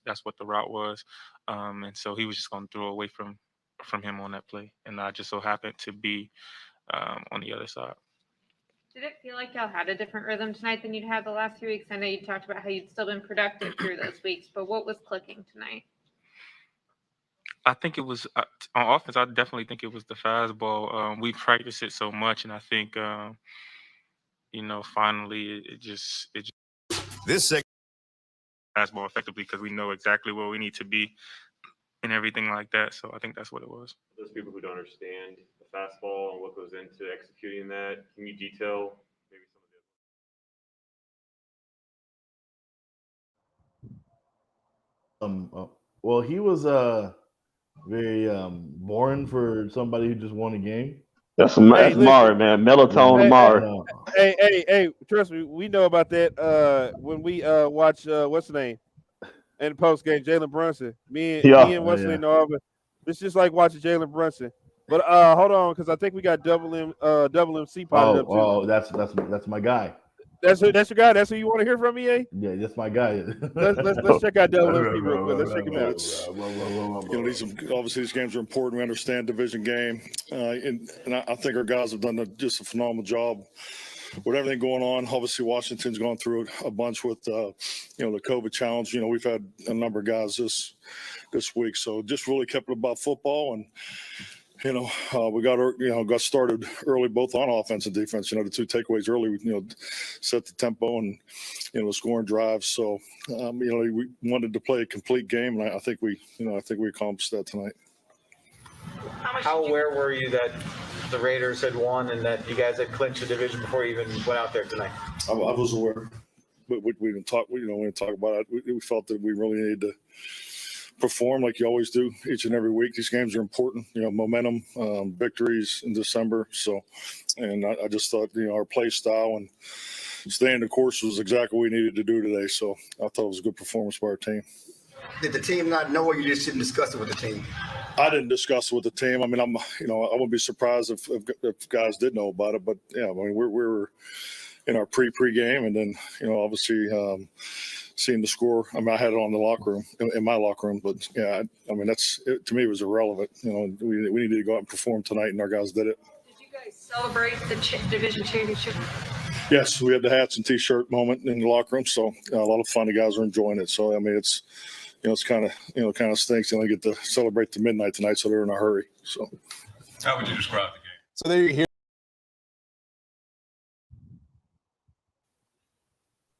Speaker 4: That's what the route was, and so he was just going to throw away from him on that play, and I just so happened to be on the other side.
Speaker 7: Did it feel like y'all had a different rhythm tonight than you'd had the last 3 weeks? I know you talked about how you'd still been productive through those weeks, but what was clicking tonight?
Speaker 4: I think it was on offense. I definitely think it was the fastball. We practiced it so much, and I think, finally it just this fastball effectively because we know exactly where we need to be and everything like that. So I think that's what it was.
Speaker 5: Those people who don't understand the fastball and what goes into executing that, can you detail maybe
Speaker 2: some of the? Well, he was very boring for somebody who just won a game.
Speaker 3: That's Amari, man. Melatonin Amari.
Speaker 1: Hey, trust me, we know about that when we watch what's the name in the post game, Jalen Brunson. Me and Wesley know of it. It's just like watching Jalen Brunson. But hold on, because I think we got double MC potted up too.
Speaker 2: Oh, that's my guy.
Speaker 1: That's your guy. That's who you want to hear from, EA?
Speaker 2: Yeah, that's my guy.
Speaker 1: let's check out double MC real quick. Let's check him out.
Speaker 8: Obviously these games are important. We understand division game, and I think our guys have done just a phenomenal job with everything going on. Obviously Washington's gone through a bunch with the COVID challenge. We've had a number of guys this week, so just really kept it about football and. We got started early both on offense and defense. The 2 takeaways early, set the tempo and scoring drives. So we wanted to play a complete game, and I think we accomplished that tonight.
Speaker 9: How aware were you that the Raiders had won and that you guys had clinched the division before you even went out there tonight?
Speaker 8: I was aware, but we didn't talk. We didn't talk about it. We felt that we really needed to perform like you always do each and every week. These games are important, momentum, victories in December. So, and I just thought, our play style and staying the course was exactly what we needed to do today. So I thought it was a good performance by our team.
Speaker 10: Did the team not know, or you just didn't discuss it with the team?
Speaker 8: I didn't discuss it with the team. I mean, I wouldn't be surprised if guys did know about it. But yeah, I mean, we were in our pre-game, and then obviously seeing the score. I mean, I had it on the locker room in my locker room, but yeah, I mean, to me it was irrelevant. We needed to go out and perform tonight, and our guys did it.
Speaker 7: Did you guys celebrate the division championship?
Speaker 8: Yes, we had the hats and T-shirt moment in the locker room, so a lot of fun. The guys are enjoying it. So I mean, it's kind of stinks. They only get to celebrate to midnight tonight, so they're in a hurry. So,
Speaker 11: how would you describe the game?
Speaker 12: So there you hear.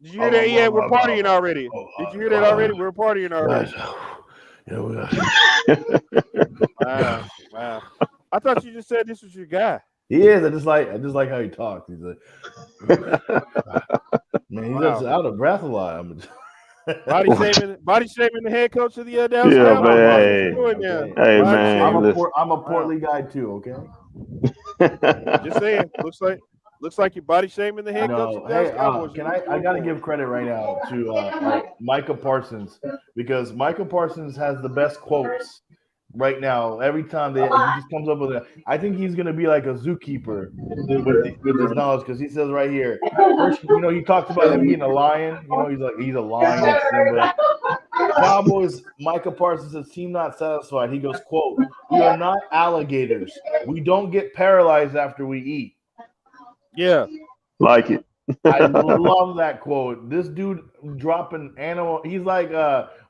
Speaker 1: Did you hear that? Yeah, we're partying already. Did you hear that already? We're partying already.
Speaker 2: Yeah,
Speaker 1: Wow. I thought you just said this was your guy.
Speaker 2: He is. I just like how he talks. He's like, man, he's just out of breath a lot.
Speaker 1: Body shaming the head coach of the Dallas
Speaker 3: Yeah,
Speaker 1: Cowboys.
Speaker 3: man. Hey, man.
Speaker 2: I'm a portly guy too. Okay.
Speaker 1: Just saying. Looks like you're body shaming the head coach of the Dallas Cowboys.
Speaker 2: I got to give credit right now to Micah Parsons, because Micah Parsons has the best quotes right now. Every time he just comes up with it, I think he's gonna be like a zookeeper with his knowledge, because he says right here, first, he talks about him being a lion. He's a lion. But Cowboys, Micah Parsons says, team not satisfied. He goes, quote, "We are not alligators. We don't get paralyzed after we eat."
Speaker 1: Yeah,
Speaker 3: like it.
Speaker 2: I love that quote. This dude dropping animal. He's like,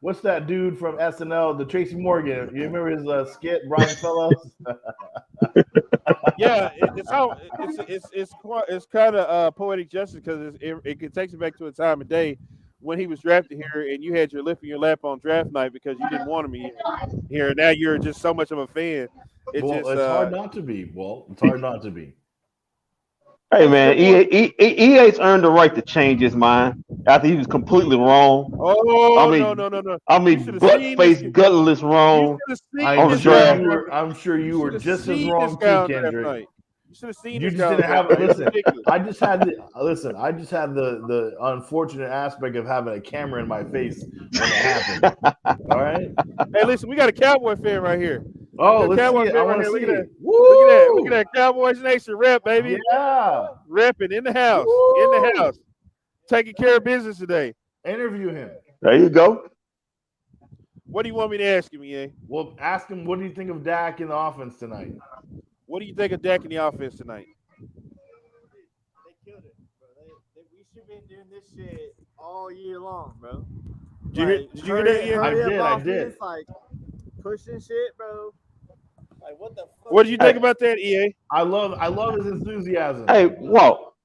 Speaker 2: what's that dude from SNL, the Tracy Morgan? You remember his skit, Brian Fellows?
Speaker 1: Yeah, it's kind of poetic justice, because it takes it back to a time of day when he was drafted here, and you had your lip in your lap on draft night because you didn't want him here. Now you're just so much of a fan.
Speaker 2: It's hard not to be. Well, it's hard not to be.
Speaker 3: Hey, man, EA's earned the right to change his mind after he was completely wrong.
Speaker 1: No.
Speaker 3: I mean, butt-faced, gutless wrong.
Speaker 2: I'm sure you were just as wrong too, Kendrick.
Speaker 1: You should have seen.
Speaker 2: You just didn't have it. Listen, I just had the unfortunate aspect of having a camera in my face when it happened. All right.
Speaker 1: Hey, listen, we got a Cowboy fan right here.
Speaker 2: Oh, let's see it. I want to see it.
Speaker 1: Look at that Cowboys Nation rep, baby.
Speaker 2: Yeah,
Speaker 1: repping in the house. Woo! In the house, taking care of business today.
Speaker 2: Interview him.
Speaker 3: There you go.
Speaker 1: What do you want me to ask him, EA?
Speaker 2: Well, ask him, what do you think of Dak in the offense tonight?
Speaker 1: What do you think of Dak in the offense tonight?
Speaker 13: They killed it, bro. We should have been doing this shit all year long, bro.
Speaker 1: Did you hear that? Yeah,
Speaker 2: I did.
Speaker 13: Like pushing shit, bro. Like what the fuck?
Speaker 1: What do you think about that, EA?
Speaker 2: I love his enthusiasm.
Speaker 3: Hey, Walt,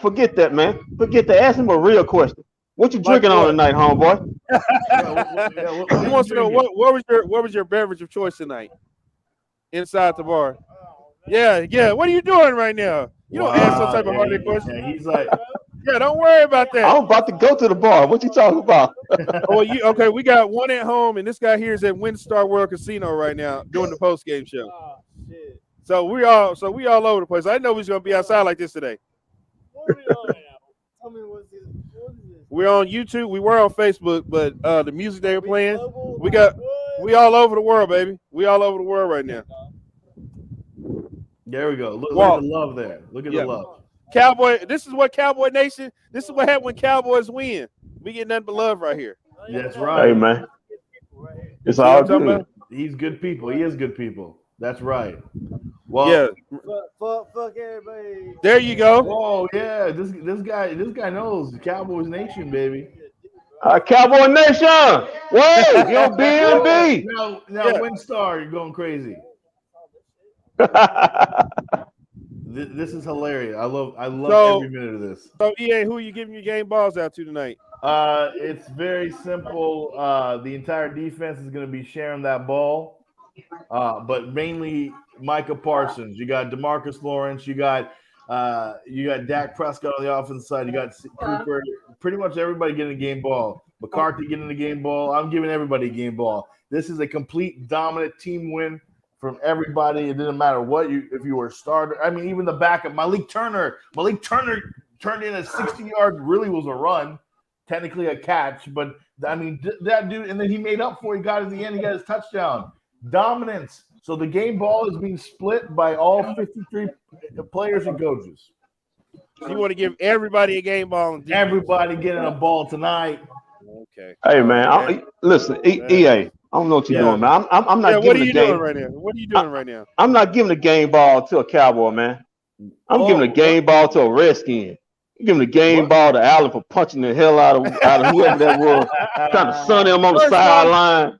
Speaker 3: forget that, man. Forget that. Ask him a real question. What you drinking on tonight, homeboy?
Speaker 1: He wants to know what was your beverage of choice tonight inside the bar? Yeah. What are you doing right now? You don't ask some type of hard question.
Speaker 2: Yeah, he's like,
Speaker 1: yeah, don't worry about that.
Speaker 3: I'm about to go to the bar. What you talking about?
Speaker 1: Okay? We got one at home, and this guy here is at WinStar World Casino right now doing the post game show.
Speaker 13: Oh shit!
Speaker 1: So we all over the place. I know we're gonna be outside like this today.
Speaker 13: What are we on right now? Tell me what is this?
Speaker 1: We're on YouTube. We were on Facebook, but the music they were playing, we all over the world, baby. We all over the world right now.
Speaker 2: There we go. Look at the love there. Look at the love.
Speaker 1: Cowboy, this is what Cowboy Nation, this is what happens when Cowboys win. We get nothing but love right here.
Speaker 2: That's right.
Speaker 3: Hey, man. It's all good.
Speaker 2: He's good people. He is good people. That's right. Well,
Speaker 1: yeah.
Speaker 13: Fuck everybody.
Speaker 1: There you go.
Speaker 2: Oh yeah, this guy knows Cowboys Nation, baby.
Speaker 3: Cowboy Nation. Wait, yo, bFb.
Speaker 2: Now, WinStar, you're going crazy. This is hilarious. I love every minute of this.
Speaker 1: So EA, who are you giving your game balls out to tonight?
Speaker 2: It's very simple. The entire defense is going to be sharing that ball. But mainly Micah Parsons. You got DeMarcus Lawrence. You got Dak Prescott on the offensive side. You got Cooper. Pretty much everybody getting a game ball. McCarthy getting the game ball. I'm giving everybody a game ball. This is a complete dominant team win from everybody. It didn't matter if you were a starter. I mean, even the backup, Malik Turner turned in a 60-yard. Really was a run technically a catch, but I mean that dude, and then he made up for it. He got at the end. He got his touchdown. Dominance. So the game ball is being split by all 53 players and coaches.
Speaker 1: So you want to give everybody a game ball? And
Speaker 2: everybody getting a ball tonight.
Speaker 1: Okay.
Speaker 3: Hey man, listen, EA. I don't know what you're doing, man. I'm not giving the game.
Speaker 1: Doing right now? What are you doing right now?
Speaker 3: I'm not giving the game ball to a Cowboy, man. I'm giving the game ball to a Redskin. I'm giving the game ball to Allen for punching the hell out of whoever that was, trying to sun him on the sideline.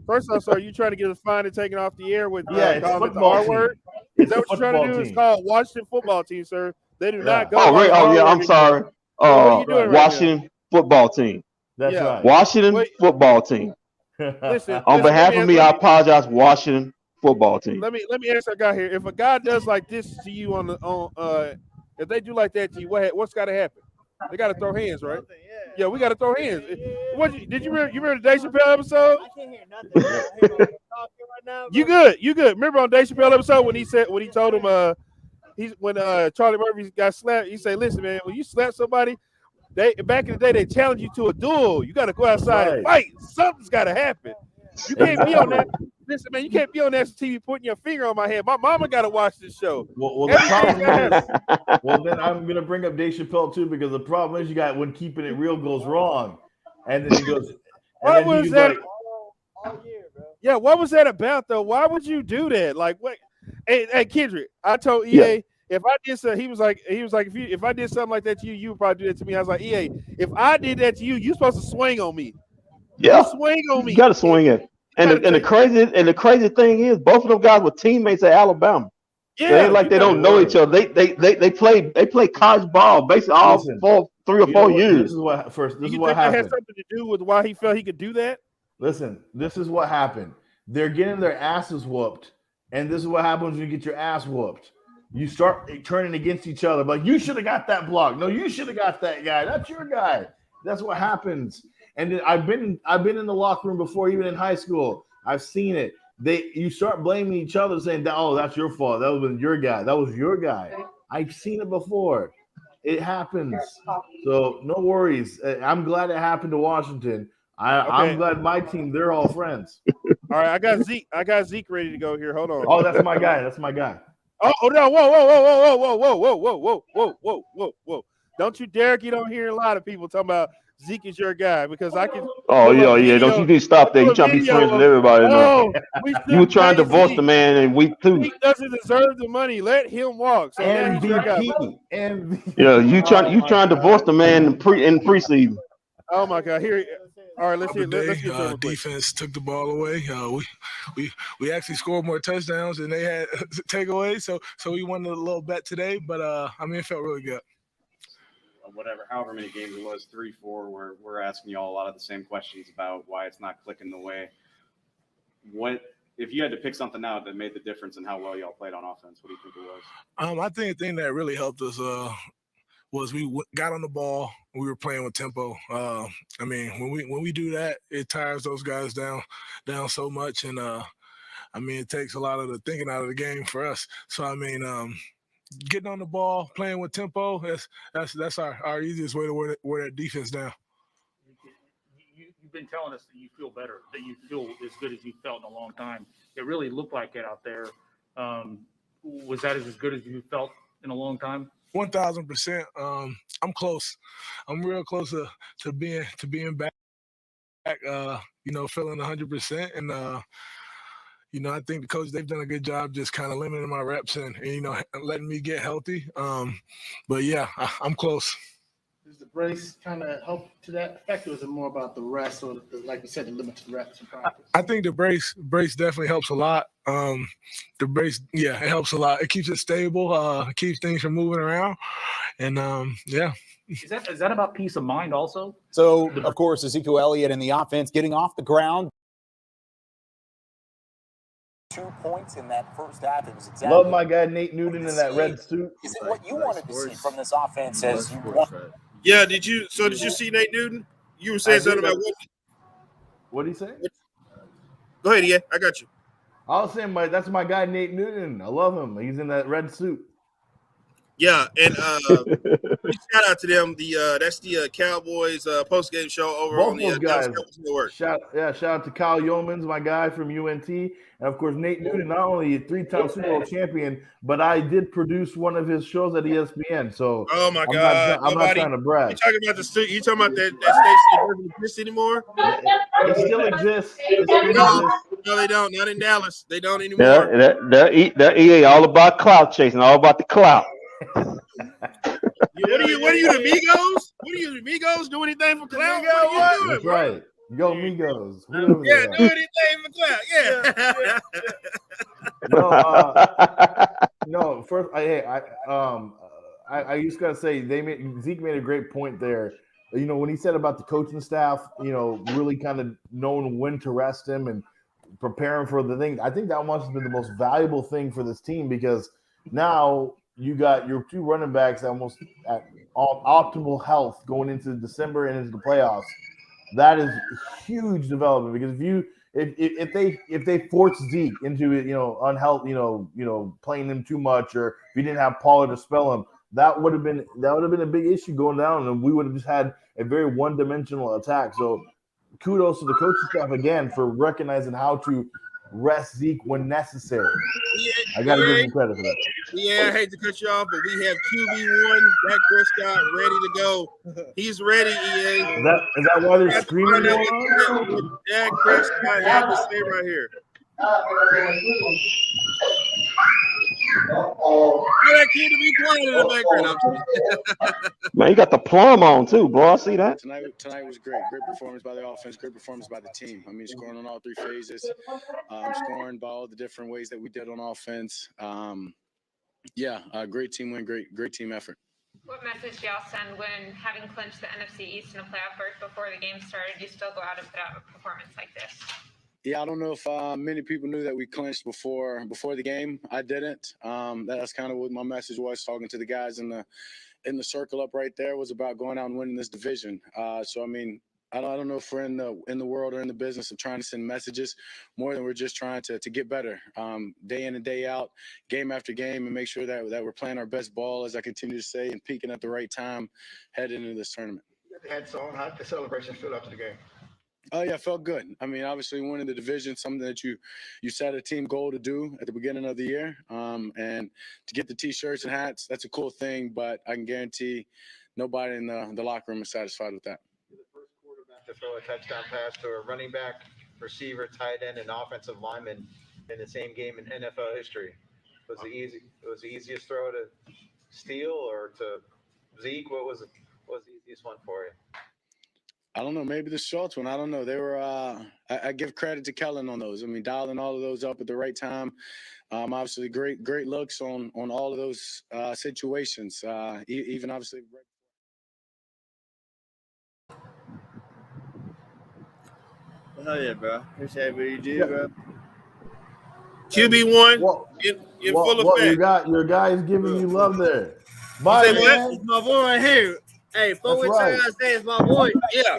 Speaker 1: First off, sir, you trying to get us fined and taken off the air with
Speaker 2: calling
Speaker 1: it the R word? Is that what you're trying to do? It's called Washington football team, sir. They do not go.
Speaker 3: I'm sorry. Washington football team.
Speaker 2: That's right.
Speaker 3: Washington football team.
Speaker 1: Listen,
Speaker 3: on behalf of me, I apologize. Washington football team.
Speaker 1: Let me ask our guy here. If a guy does like this to you if they do like that to you, what's got to happen? They got to throw hands, right? Yeah, we got to throw hands. Did you remember the Dave Chappelle episode?
Speaker 13: I can't hear nothing.
Speaker 1: You good? Remember on Dave Chappelle episode when he told him when Charlie Murphy got slapped, he said, "Listen, man, when you slap somebody, back in the day they challenged you to a duel. You got to go outside and fight. Something's got to happen. You can't be on that. Listen, man, you can't be on national TV putting your finger on my head. My mama got to watch this show."
Speaker 2: Well, the problem is, then I'm gonna bring up Dave Chappelle too, because the problem is you got when keeping it real goes wrong, and then he goes.
Speaker 1: What was that? Yeah, what was that about though? Why would you do that? Like what? Hey Kendrick, I told EA if I did so, he was like if I did something like that to you, you would probably do that to me. I was like, EA, if I did that to you, you're supposed to swing on me.
Speaker 3: Yeah,
Speaker 1: you swing on me.
Speaker 3: You got to swing it. And the crazy thing is, both of them guys were teammates at Alabama. Yeah, it ain't like they don't know each other. They play college ball basically all 3 or 4 years.
Speaker 2: This is what happened.
Speaker 1: That has something to do with why he felt he could do that?
Speaker 2: Listen, this is what happened. They're getting their asses whooped, and this is what happens when you get your ass whooped. You start turning against each other. Like, you should have got that block. No, you should have got that guy. That's your guy. That's what happens. And then I've been in the locker room before, even in high school. I've seen it. You start blaming each other, saying, "Oh, that's your fault. That was your guy. That was your guy." I've seen it before. It happens. So no worries. I'm glad it happened to Washington. I'm glad my team, they're all friends.
Speaker 1: All right, I got Zeke ready to go here. Hold on.
Speaker 2: Oh, that's my guy. That's my guy.
Speaker 1: Oh no! Whoa! Don't you dare get on here and lie to people talking about Zeke is your guy, because I can.
Speaker 3: Oh yeah. Don't you need to stop that. You trying to be friends with everybody now. You were trying to divorce the man in week 2.
Speaker 1: He doesn't deserve the money. Let him walk. So
Speaker 2: MVP.
Speaker 3: Yeah, you trying to divorce the man in preseason.
Speaker 1: Oh my God! Here. All right, let's get
Speaker 12: defense took the ball away. We actually scored more touchdowns than they had takeaways, so we won a little bet today. But it felt really good.
Speaker 14: However many games it was, 3-4, we're asking you all a lot of the same questions about why it's not clicking the way. What if you had to pick something out that made the difference in how well y'all played on offense? What do you think it was?
Speaker 12: I think the thing that really helped us was we got on the ball. We were playing with tempo. When we do that, it tires those guys down so much, and it takes a lot of the thinking out of the game for us. So getting on the ball, playing with tempo, that's our easiest way to wear that defense down.
Speaker 6: You've been telling us that you feel better, that you feel as good as you felt in a long time. It really looked like it out there. Was that as good as you felt in a long time?
Speaker 12: 1,000%. I'm close. I'm real close to being back. Feeling 100%, and I think the coach, they've done a good job just kind of limiting my reps and letting me get healthy. But yeah, I'm close.
Speaker 15: Does the brace kind of help to that effect, or is it more about the rest, or like you said, the limited reps in practice?
Speaker 12: I think the brace definitely helps a lot. The brace, it helps a lot. It keeps it stable, keeps things from moving around, and
Speaker 6: Is that about peace of mind also?
Speaker 16: So of course, Ezekiel Elliott in the offense getting off the ground. 2 points in that first half. It was exactly.
Speaker 2: Love my guy Nate Newton in that red suit.
Speaker 16: Is it what you wanted to see from this offense as you want?
Speaker 1: Yeah, did you see Nate Newton? You were saying something about what?
Speaker 2: What did he say?
Speaker 1: Go ahead, yeah, I got you.
Speaker 2: I was saying that's my guy Nate Newton. I love him. He's in that red suit.
Speaker 1: Yeah, and shout out to them. That's the Cowboys post game show over
Speaker 2: Both
Speaker 1: on the
Speaker 2: those
Speaker 1: Dallas
Speaker 2: guys.
Speaker 1: Cowboys Network.
Speaker 2: Shout out to Kyle Yeomans, my guy from UNT, and of course Nate Newton, not only a 3-time Super Bowl champion, but I did produce one of his shows at ESPN. So
Speaker 1: Oh my
Speaker 2: I'm
Speaker 1: God!
Speaker 2: not trying to brag.
Speaker 1: You talking about you talking about that station that doesn't exist anymore?
Speaker 2: It still exists. It still exists.
Speaker 1: No, they don't. Not in Dallas. They don't anymore.
Speaker 3: That EA all about clout chasing, all about the clout.
Speaker 1: What are you, the Migos? What are you, the Migos? Do anything for clout? What are you doing,
Speaker 2: That's
Speaker 1: bro?
Speaker 2: right. Go Migos.
Speaker 1: Yeah, do anything for clout. Yeah.
Speaker 2: No. First, I just gotta say Zeke made a great point there. You know, when he said about the coaching staff, you know, really kind of knowing when to rest him and preparing for the thing. I think that must have been the most valuable thing for this team because now you got your 2 running backs almost at optimal health going into December and into the playoffs. That is huge development because if they force Zeke into unhealthy, playing him too much, or if you didn't have Pollard to spell him, that would have been a big issue going down, and we would have just had a very one-dimensional attack. So kudos to the coaching staff again for recognizing how to rest Zeke when necessary. I got to give him credit for that.
Speaker 1: Yeah, I hate to cut you off, but we have QB1, Dak Prescott, ready to go. He's ready, EA.
Speaker 2: Is that why they're screaming going on?
Speaker 1: What Dak Prescott had to say right here. That kid to be quiet in the background.
Speaker 3: Man, you got the plum on too, bro. I see that.
Speaker 17: Tonight was great. Great performance by the offense. Great performance by the team. I mean, scoring on all 3 phases. Scoring by all the different ways that we did on offense. Great team win. Great team effort.
Speaker 7: What message do y'all send when, having clinched the NFC East in a playoff berth before the game started, you still go out and put out a performance like this?
Speaker 17: Yeah, I don't know if many people knew that we clinched before the game. I didn't. That's kind of what my message was. Talking to the guys in the circle up right there was about going out and winning this division. So I mean, I don't know if we're in the world or in the business of trying to send messages more than we're just trying to get better day in and day out, game after game, and make sure that we're playing our best ball, as I continue to say, and peaking at the right time heading into this tournament.
Speaker 10: Had on how the celebration feel after the game.
Speaker 17: Oh yeah, felt good. I mean, obviously winning the division, something that you set a team goal to do at the beginning of the year, and to get the T-shirts and hats, that's a cool thing. But I can guarantee nobody in the locker room is satisfied with that.
Speaker 9: You're the first quarterback to throw a touchdown pass to a running back, receiver, tight end, and offensive lineman in the same game in NFL history. Was it the easiest throw to steal or to Zeke? What was the easiest one for you?
Speaker 17: I don't know. Maybe the Schultz one. I don't know. They were. I give credit to Kellen on those. I mean, dialing all of those up at the right time. Obviously, great looks on all of those situations. Even obviously.
Speaker 13: Oh yeah, bro. Appreciate what you do, bro.
Speaker 1: QB1 in full effect.
Speaker 2: Your guy's giving you love there. Bye, man.
Speaker 13: It's my boy right here. Hey, for what y'all gotta say, it's my boy.
Speaker 1: Yeah.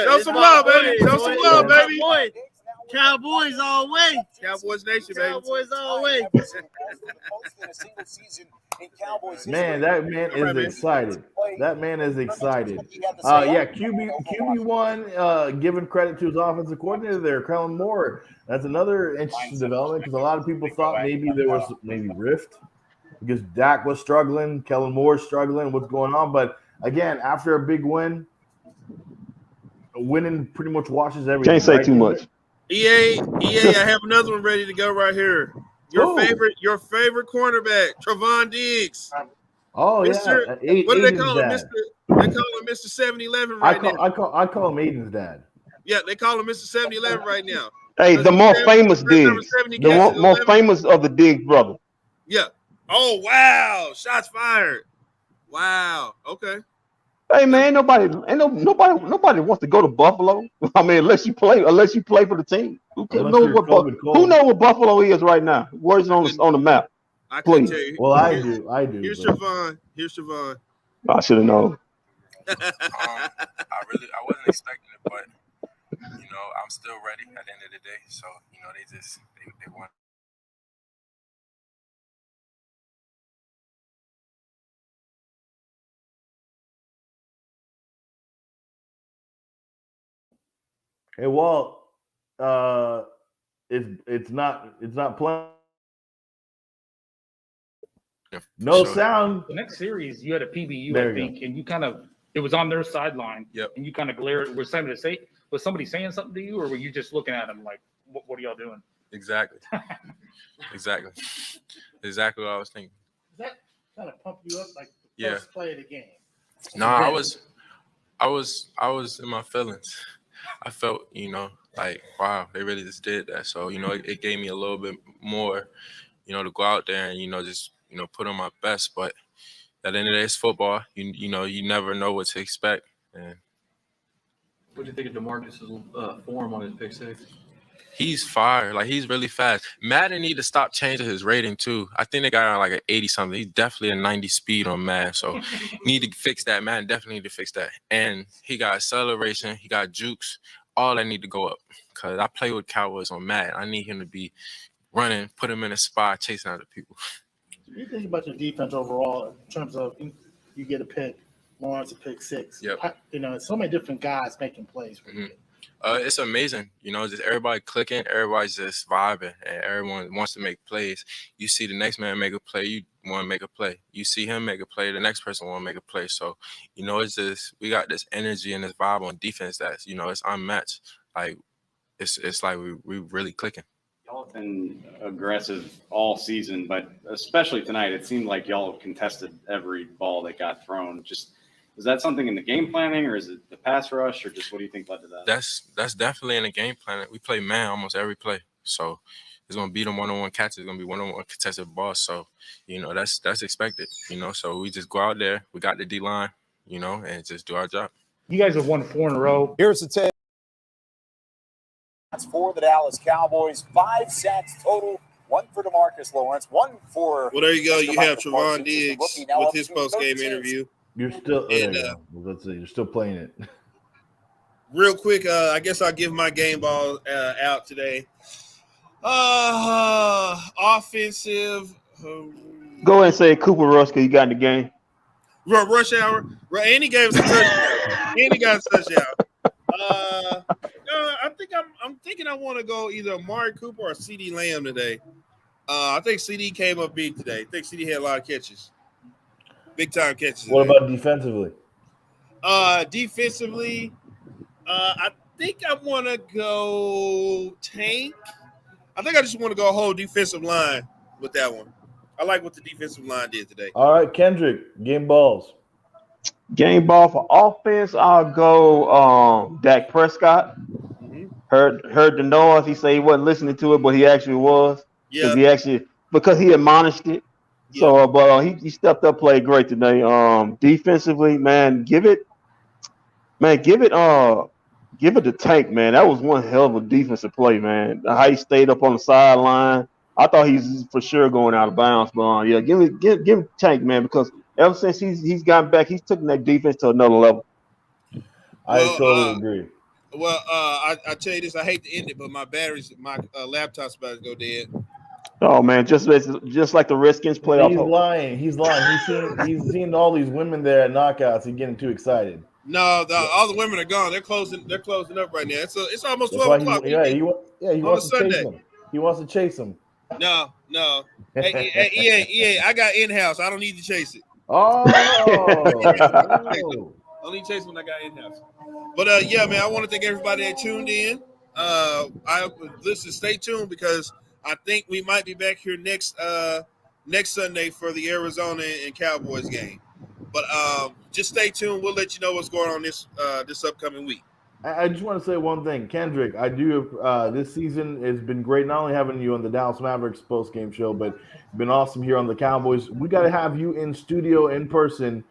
Speaker 13: Show
Speaker 1: some love, baby. Show some love, baby.
Speaker 13: Cowboys all the way.
Speaker 1: Cowboys Nation, baby.
Speaker 13: Cowboys all the way.
Speaker 2: Man, that man is excited. That man is excited. QB1, giving credit to his offensive coordinator there, Kellen Moore. That's another interesting development because a lot of people thought maybe there was rift because Dak was struggling, Kellen Moore struggling, what's going on. But again, after a big win, winning pretty much washes everything.
Speaker 3: Can't say too much.
Speaker 1: EA, I have another one ready to go right here. Your favorite cornerback, Trevon Diggs.
Speaker 2: Oh,
Speaker 1: Mr.
Speaker 2: yeah.
Speaker 1: What do they call him? They call him Mr. 7-Eleven right now.
Speaker 2: I call him Aiden's dad.
Speaker 1: Yeah, they call him Mr. 7-Eleven right now.
Speaker 3: Hey, the more famous Diggs. The more famous of the Diggs brother.
Speaker 1: Yeah. Oh, wow. Shots fired. Wow. Okay.
Speaker 3: Hey man, nobody wants to go to Buffalo. I mean, unless you play for the team. Who knows what Buffalo is right now? Where's it on the map?
Speaker 1: I can tell you.
Speaker 2: Well, I do.
Speaker 1: Here's Trevon.
Speaker 3: I should have known.
Speaker 18: I wasn't expecting it, but I'm still ready at the end of the day. So they want.
Speaker 2: Hey, Walt, it's not playing. No sound.
Speaker 6: The next series, you had a PBU,
Speaker 2: There
Speaker 6: I
Speaker 2: you
Speaker 6: think, and you kind of it was on their sideline.
Speaker 11: Yep.
Speaker 6: And you kind of glared. Was somebody saying something to you, or were you just looking at them like, what are y'all doing?
Speaker 11: Exactly. Exactly what I was thinking.
Speaker 15: Does that kind of pump you up like the
Speaker 11: Yeah.
Speaker 15: first play of the game?
Speaker 11: No, I was in my feelings. I felt, like, wow, they really just did that. So, it gave me a little bit more, to go out there and, just, put on my best. But at the end of the day, it's football. You never know what to expect. And
Speaker 19: What do you think of DeMarcus's form on his pick six?
Speaker 11: he's fire. Like, he's really fast. Madden need to stop changing his rating, too. I think they got like an 80-something. He's definitely a 90 speed on Madden. So, need to fix that. Madden definitely need to fix that. And he got acceleration. He got jukes. All that need to go up. Because I play with Cowboys on Madden. I need him to be running, put him in a spot, chasing other people.
Speaker 15: What do you think about your defense overall in terms of you get a pick, Lawrence a pick six?
Speaker 11: Yep.
Speaker 15: So many different guys making plays for you.
Speaker 11: It's amazing, just everybody clicking, everybody's just vibing, and everyone wants to make plays. You see the next man make a play, you want to make a play. You see him make a play, the next person want to make a play. So, it's just we got this energy and this vibe on defense that's, it's unmatched. Like it's like we really clicking.
Speaker 14: Y'all have been aggressive all season, but especially tonight, it seemed like y'all contested every ball that got thrown. Just is that something in the game planning, or is it the pass rush, or just what do you think led to that?
Speaker 11: That's definitely in the game plan. We play man almost every play, so it's gonna be them one-on-one catches. It's gonna be one-on-one contested balls. So that's expected. So we just go out there. We got the D line, and just do our job.
Speaker 6: You guys have won 4 in a row.
Speaker 16: Here's the tip. That's for the Dallas Cowboys. 5 sacks total. 1 for DeMarcus Lawrence. 1 for.
Speaker 1: Well, there you go. You have Trevon Diggs with his post-game interview.
Speaker 2: You're still. Let's see. You're still playing it.
Speaker 1: Real quick, I guess I'll give my game ball out today. Offensive.
Speaker 3: Go ahead and say Cooper Rush because you got in the game.
Speaker 1: Rush hour. And he gave us a touchdown. And he got a touchdown. I'm thinking I want to go either Amari Cooper or CD Lamb today. I think CD came up big today. I think CD had a lot of catches. Big time catches.
Speaker 2: What about defensively?
Speaker 1: Defensively, I think I want to go Tank. I think I just want to go whole defensive line with that one. I like what the defensive line did today.
Speaker 2: All right, Kendrick, game balls.
Speaker 3: Game ball for offense, I'll go Dak Prescott.
Speaker 1: Mm-hmm.
Speaker 3: Heard the noise. He said he wasn't listening to it, but he actually was.
Speaker 1: Yeah.
Speaker 3: Because he admonished it. Yeah. So, but he stepped up, played great today. Defensively, man, give it to Tank, man. That was one hell of a defensive play, man. How he stayed up on the sideline. I thought he's for sure going out of bounds, but give Tank, man, because ever since he's gotten back, he's taken that defense to another level.
Speaker 2: I totally agree.
Speaker 1: Well, I tell you this, I hate to end it, but my laptop's about to go dead.
Speaker 3: Oh man, just like the Redskins playoff.
Speaker 2: He's lying. He's seen all these women there at knockouts and getting too excited.
Speaker 1: No, all the women are gone. They're closing up right now. It's almost 12 o'clock.
Speaker 2: He wants to chase them. He wants to chase them.
Speaker 1: No. Hey, EA, I got in-house. I don't need to chase it.
Speaker 2: Oh.
Speaker 1: I only chase when I got in-house. But yeah, man, I want to thank everybody that tuned in. Stay tuned because I think we might be back here next Sunday for the Arizona and Cowboys game. But just stay tuned. We'll let you know what's going on this upcoming week.
Speaker 2: I just want to say one thing, Kendrick. I do. This season has been great. Not only having you on the Dallas Mavericks post-game show, but been awesome here on the Cowboys. We got to have you in studio in person.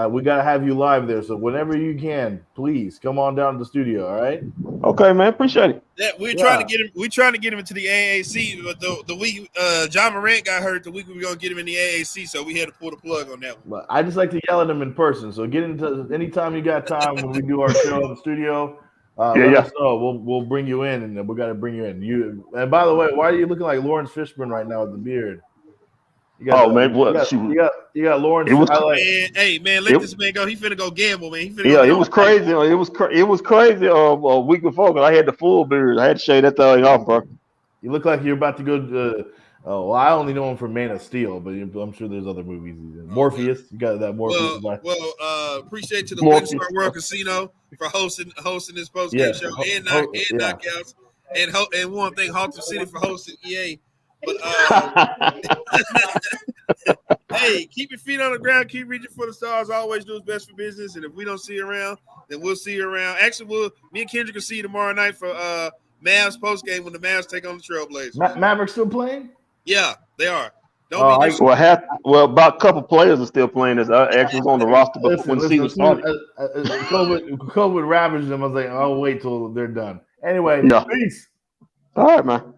Speaker 2: We got to have you live there. So whenever you can, please come on down to the studio. All right.
Speaker 3: Okay, man. Appreciate it.
Speaker 1: Yeah, we're trying to get him. We're trying to get him into the AAC, but the week John Morant got hurt, the week we were gonna get him in the AAC, so we had to pull the plug on that one.
Speaker 2: But I just like to yell at him in person. So get into anytime you got time when we do our show in the studio. Let us know. We'll bring you in, and we got to bring you in. And by the way, why are you looking like Lawrence Fishburne right now with the beard? You got you got Lawrence.
Speaker 3: It was
Speaker 1: Man, let this man go. He finna go gamble, man. He finna go
Speaker 3: it was crazy. It was crazy. A week before, because I had the full beard. I had to shave that thing off, bro.
Speaker 2: You look like you're about to go. Well, I only know him from Man of Steel, but I'm sure there's other movies. Morpheus, you got that Morpheus.
Speaker 1: Appreciate to the Windstar World Casino for hosting this post game show and knockouts, and want to thank Halton City for hosting EA. But hey, keep your feet on the ground, keep reaching for the stars. Always do what's best for business, and if we don't see you around, then we'll see you around. Actually, me and Kendrick will see you tomorrow night for Mavs post game when the Mavs take on the Trailblazers.
Speaker 2: Mavericks still playing?
Speaker 1: Yeah, they are.
Speaker 3: About a couple players are still playing. This actually was on the roster when the season started.
Speaker 2: COVID ravaged them. I was like, I'll wait till they're done. Anyway, peace.
Speaker 3: All right, man.